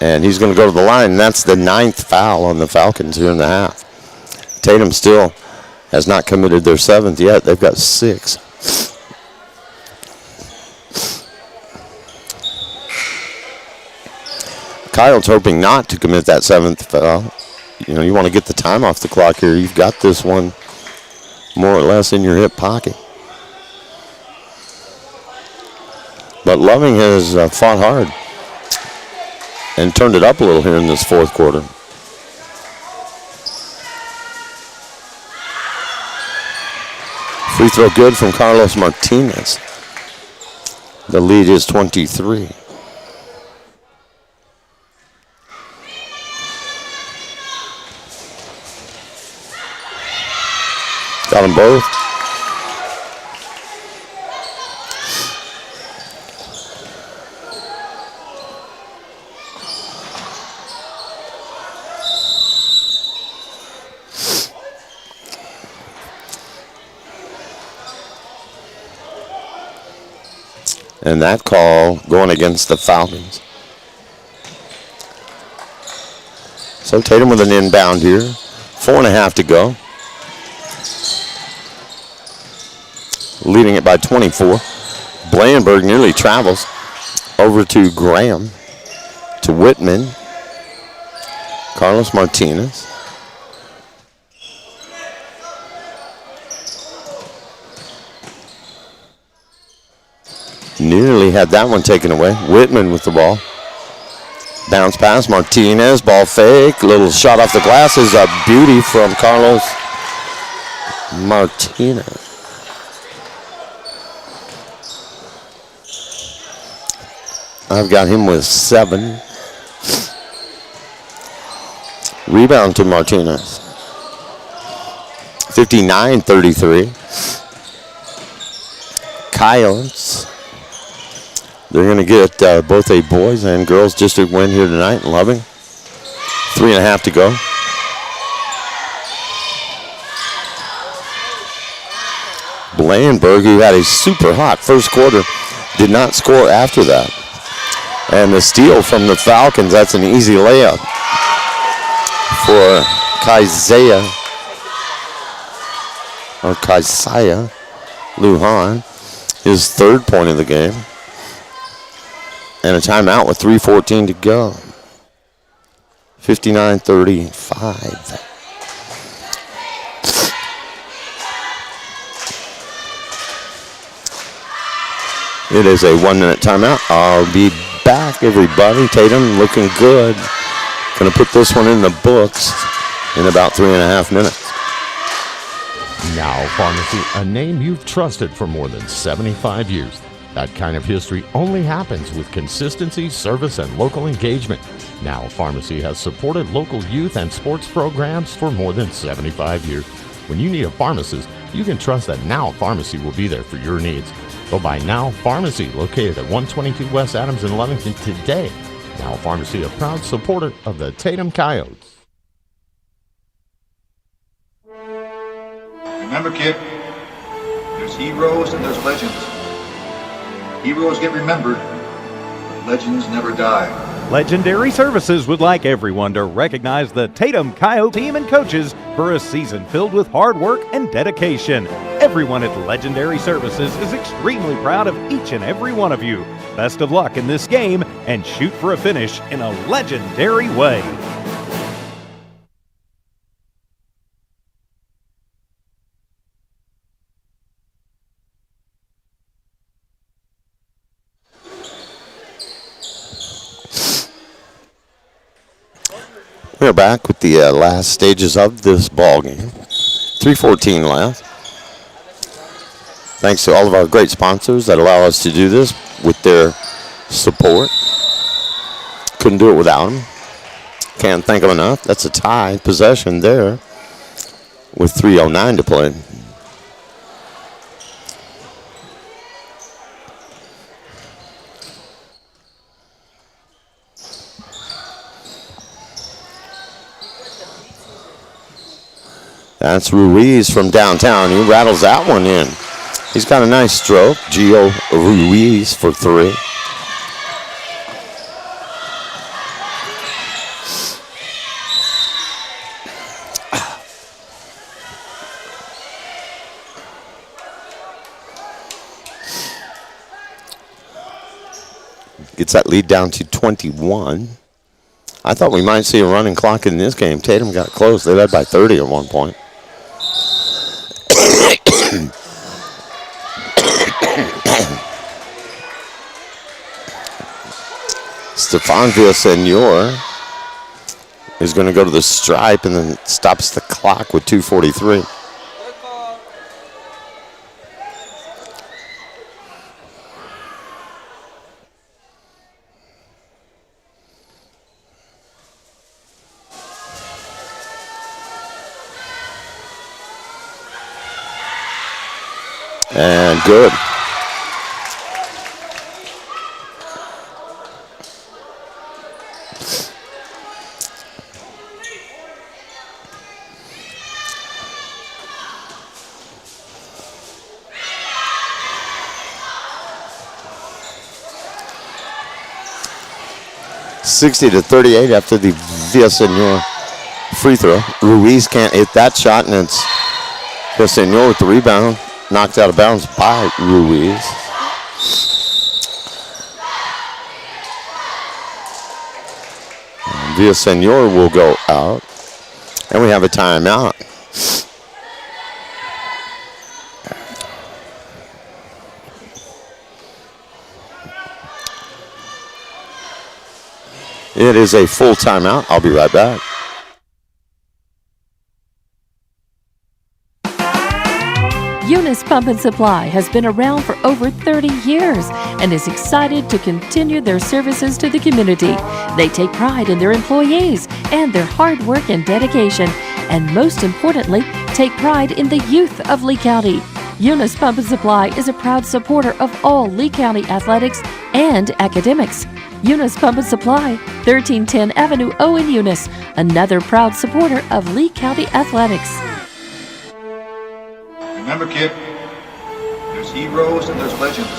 And he's going to go to the line, and that's the 9th foul on the Falcons here in the half. Tatum still has not committed their 7th yet. They've got 6. Kyle's hoping not to commit that 7th foul. You know, you want to get the time off the clock here. You've got this one more or less in your hip pocket. But Loving has fought hard and turned it up a little here in this 4th quarter. Free throw good from Carlos Martinez. The lead is 23. Got them both. And that call going against the Falcons. So Tatum with an inbound here. 4.5 to go. Leading it by 24. Blandenburg nearly travels over to Graham, to Whitman. Carlos Martinez. Nearly had that one taken away. Whitman with the ball. Bounce pass, Martinez, ball fake. Little shot off the glass is a beauty from Carlos Martinez. I've got him with 7. Rebound to Martinez. 59-33. Coyotes. They're going to get both a boys and girls district win here tonight in Loving. 3.5 to go. Blandenberg, who had a super hot first quarter, did not score after that. And the steal from the Falcons, that's an easy layup for Kaisaya Lujan, his 3rd point of the game. And a timeout with 3:14 to go. 59-35. It is a 1-minute timeout. I'll be back, everybody. Tatum looking good. Going to put this one in the books in about 3.5 minutes. Now Pharmacy, a name you've trusted for more than 75 years. That kind of history only happens with consistency, service, and local engagement. Now Pharmacy has supported local youth and sports programs for more than 75 years. When you need a pharmacist, you can trust that Now Pharmacy will be there for your needs. Go by Now Pharmacy, located at 122 West Adams in Lovington today. Now Pharmacy, a proud supporter of the Tatum Coyotes. Remember, kid, there's heroes and there's legends. Heroes get remembered, but legends never die. Legendary Services would like everyone to recognize the Tatum Coyote team and coaches for a season filled with hard work and dedication. Everyone at Legendary Services is extremely proud of each and every one of you. Best of luck in this game and shoot for a finish in a legendary way. We're back with the last stages of this ball game. 3:14 left. Thanks to all of our great sponsors that allow us to do this with their support. Couldn't do it without them. Can't thank them enough. That's a tie possession there with 3:09 to play. That's Ruiz from downtown. He rattles that one in. He's got a nice stroke. Gio Ruiz for 3. Gets that lead down to 21. I thought we might see a running clock in this game. Tatum got close. They led by 30 at one point. Stefan Villasenor is going to go to the stripe and then stops the clock with 2:43. And good. (60-38) after the Villasenor free throw. Ruiz can't hit that shot, and it's Villasenor with the rebound. Knocked out of bounds by Ruiz. Villasenor will go out. And we have a timeout. It is a full timeout. I'll be right back. Eunice Pump and Supply has been around for over 30 years and is excited to continue their services to the community. They take pride in their employees and their hard work and dedication, and most importantly, take pride in the youth of Lee County. Eunice Pump and Supply is a proud supporter of all Lee County athletics and academics. Eunice Pump and Supply, 1310 Avenue O in Eunice, another proud supporter of Lee County athletics. Remember, kid, there's heroes and there's legends.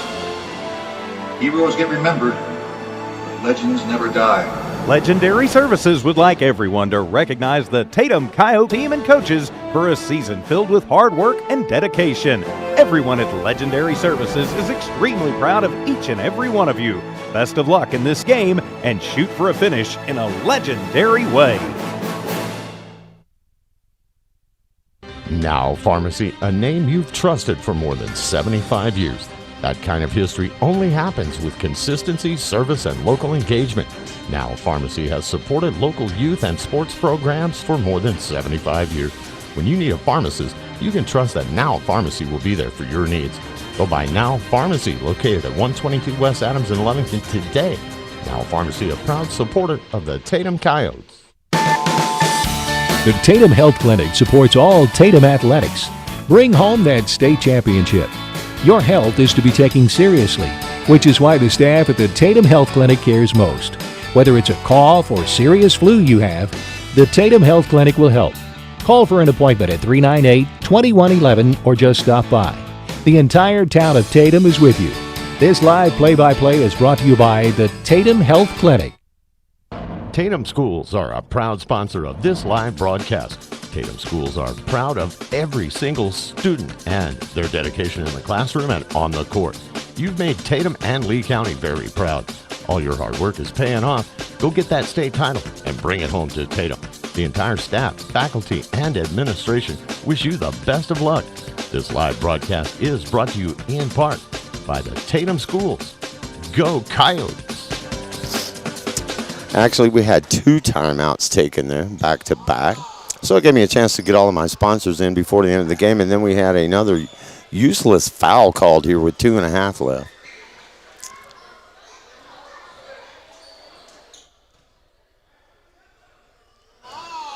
Heroes get remembered, but legends never die. Legendary Services would like everyone to recognize the Tatum Coyote team and coaches for a season filled with hard work and dedication. Everyone at Legendary Services is extremely proud of each and every one of you. Best of luck in this game and shoot for a finish in a legendary way. Now Pharmacy, a name you've trusted for more than 75 years. That kind of history only happens with consistency, service, and local engagement. Now Pharmacy has supported local youth and sports programs for more than 75 years. When you need a pharmacist, you can trust that Now Pharmacy will be there for your needs. Go by Now Pharmacy, located at 122 West Adams in Lovington today. Now Pharmacy, a proud supporter of the Tatum Coyotes. The Tatum Health Clinic supports all Tatum athletics. Bring home that state championship. Your health is to be taken seriously, which is why the staff at the Tatum Health Clinic cares most. Whether it's a cough or serious flu you have, the Tatum Health Clinic will help. Call for an appointment at 398-2111 or just stop by. The entire town of Tatum is with you. This live play-by-play is brought to you by the Tatum Health Clinic. Tatum Schools are a proud sponsor of this live broadcast. Tatum Schools are proud of every single student and their dedication in the classroom and on the court. You've made Tatum and Lee County very proud. All your hard work is paying off. Go get that state title and bring it home to Tatum. The entire staff, faculty, and administration wish you the best of luck. This live broadcast is brought to you in part by the Tatum Schools. Go Coyotes! Actually, we had 2 timeouts taken there, back to back. So it gave me a chance to get all of my sponsors in before the end of the game, and then we had another useless foul called here with 2.5 left.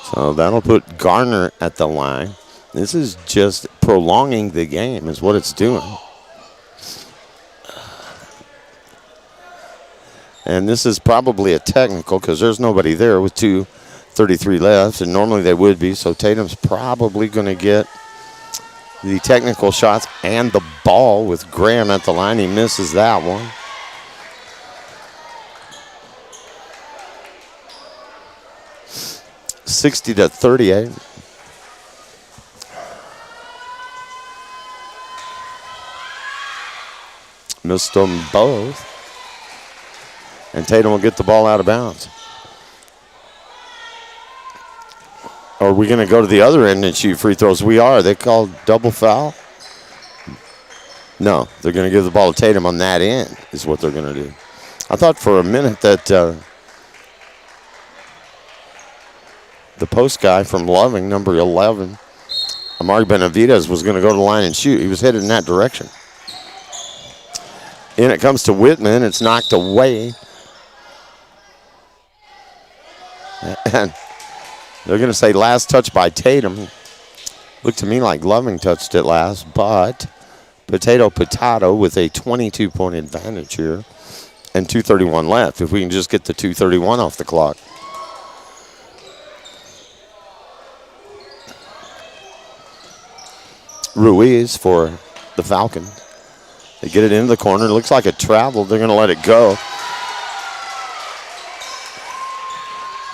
So that'll put Garner at the line. This is just prolonging the game is what it's doing. And this is probably a technical because there's nobody there with 2:33 left, and normally they would be. So Tatum's probably going to get the technical shots and the ball with Graham at the line. He misses that one. (60-38). Missed them both. And Tatum will get the ball out of bounds. Are we going to go to the other end and shoot free throws? We are. They called double foul? No, they're going to give the ball to Tatum on that end is what they're going to do. I thought for a minute that the post guy from Loving, number 11, Amari Benavidez, was going to go to the line and shoot. He was headed in that direction. In it comes to Whitman. It's knocked away. And they're going to say last touch by Tatum. Looked to me like Loving touched it last, but Potato with a 22-point advantage here and 2:31 left. If we can just get the 2:31 off the clock. Ruiz for the Falcons. They get it into the corner. It looks like a travel. They're going to let it go.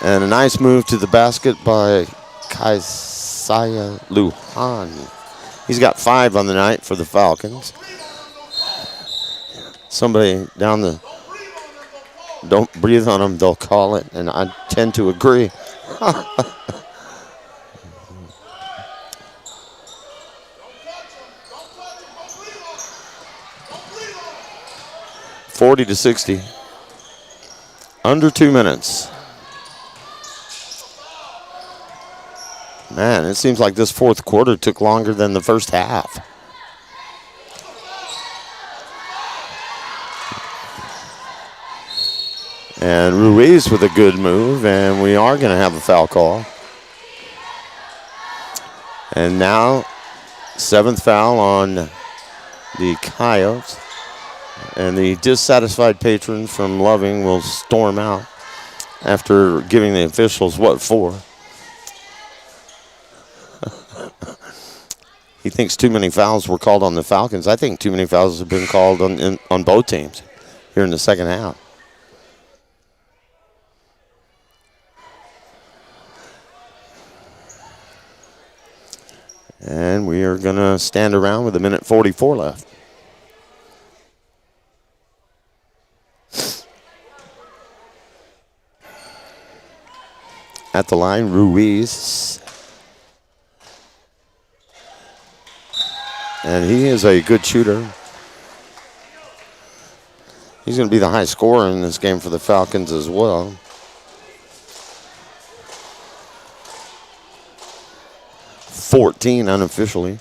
And a nice move to the basket by Kaisaya Luhan. He's got 5 on the night for the Falcons. Somebody down the don't breathe on them, they'll call it, and I tend to agree. (40-60). Under 2 minutes. Man, it seems like this fourth quarter took longer than the first half. And Ruiz with a good move, and we are going to have a foul call. And now, 7th foul on the Coyotes. And the dissatisfied patrons from Loving will storm out after giving the officials, what for? He thinks too many fouls were called on the Falcons. I think too many fouls have been called on both teams here in the second half. And we are going to stand around with 1:44 left. At the line, Ruiz. And he is a good shooter. He's going to be the high scorer in this game for the Falcons as well. 14 unofficially,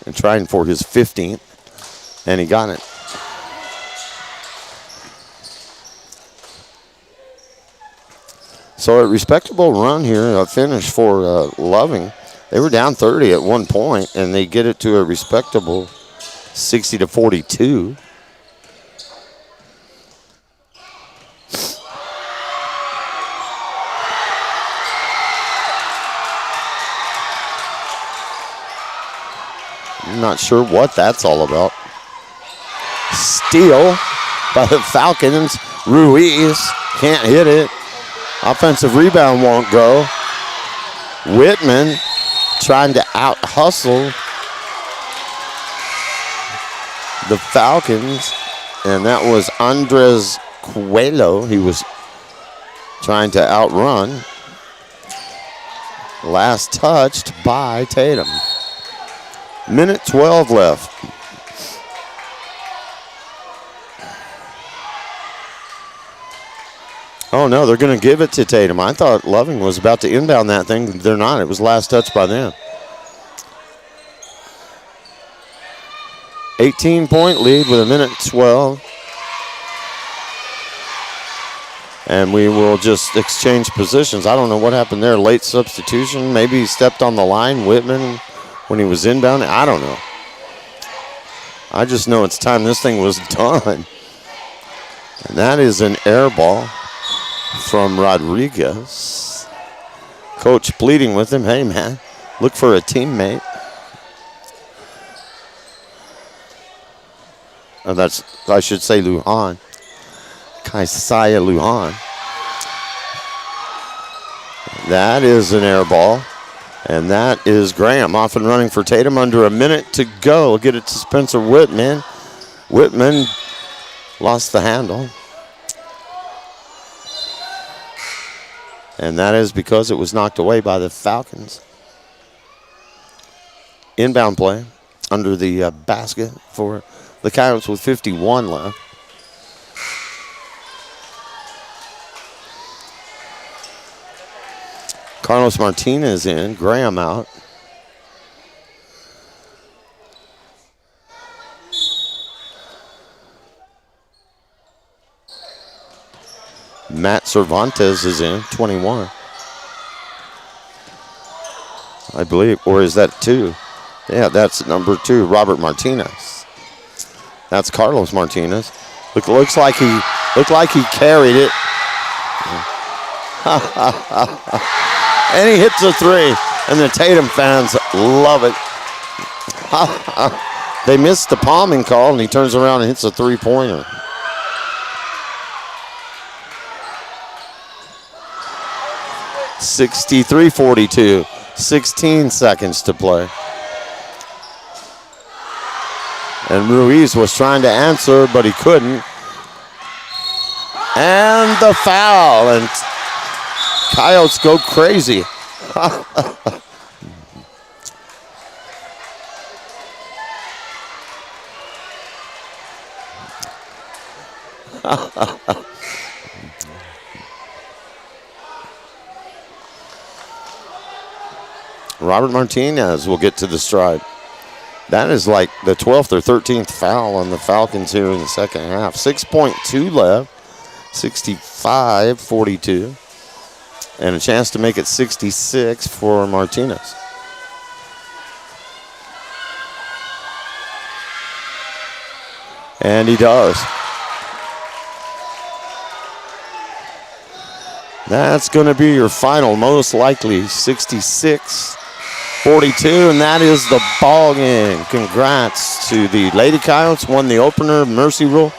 and trying for his 15th, and he got it. So a respectable run here, a finish for Loving. They were down 30 at one point, and they get it to a respectable 60-42. I'm not sure what that's all about. Steal by the Falcons. Ruiz can't hit it. Offensive rebound won't go. Whitman trying to out-hustle the Falcons, and that was Andres Coelho. He was trying to outrun. Last touched by Tatum. 1:12 left. Oh, no, they're going to give it to Tatum. I thought Loving was about to inbound that thing. They're not. It was last touch by them. 18-point lead with 1:12. And we will just exchange positions. I don't know what happened there. Late substitution. Maybe he stepped on the line, Whitman, when he was inbounding. I don't know. I just know it's time this thing was done. And that is an air ball from Rodriguez. Coach pleading with him, hey, man, look for a teammate. I should say Lujan. Kaisaya Lujan. That is an air ball. And that is Graham off and running for Tatum. Under a minute to go. We'll get it to Spencer Whitman. Whitman lost the handle. And that is because it was knocked away by the Falcons. Inbound play under the basket for the Coyotes with 51 left. Carlos Martinez in, Graham out. Matt Cervantes is in, 21. I believe, or is that 2? Yeah, that's number 2, Robert Martinez. That's Carlos Martinez. Looks like he carried it. And he hits a 3, and the Tatum fans love it. They missed the palming call, and he turns around and hits a three-pointer. (63-42). 16 seconds to play. And Ruiz was trying to answer, but he couldn't. And the foul, and Coyotes go crazy. Robert Martinez will get to the stride. That is like the 12th or 13th foul on the Falcons here in the second half. 6.2 left. 65-42. And a chance to make it 66 for Martinez. And he does. That's going to be your final, most likely 66-42, and that is the ball game. Congrats to the Lady Coyotes, won the opener, Mercy Rule,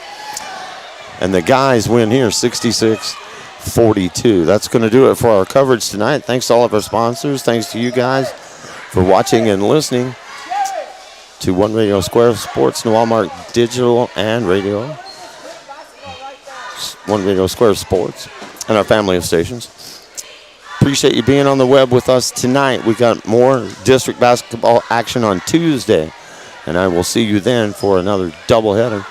and the guys win here 66-42. That's going to do it for our coverage tonight. Thanks to all of our sponsors. Thanks to you guys for watching and listening to One Radio Square Sports, and Walmart Digital and Radio. One Radio Square Sports and our family of stations. Appreciate you being on the web with us tonight. We got more district basketball action on Tuesday, and I will see you then for another doubleheader.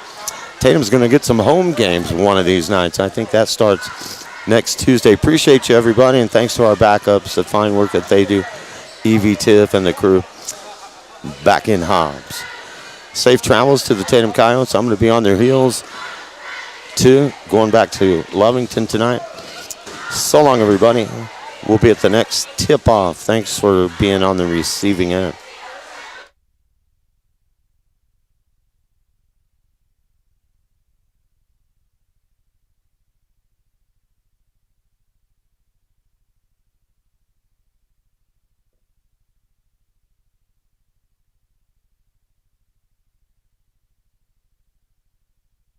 Tatum's going to get some home games one of these nights. I think that starts next Tuesday. Appreciate you, everybody, and thanks to our backups, the fine work that they do, Evie, Tiff, and the crew back in Hobbs. Safe travels to the Tatum Coyotes. I'm going to be on their heels, too, going back to Lovington tonight. So long, everybody. We'll be at the next tip-off. Thanks for being on the receiving end.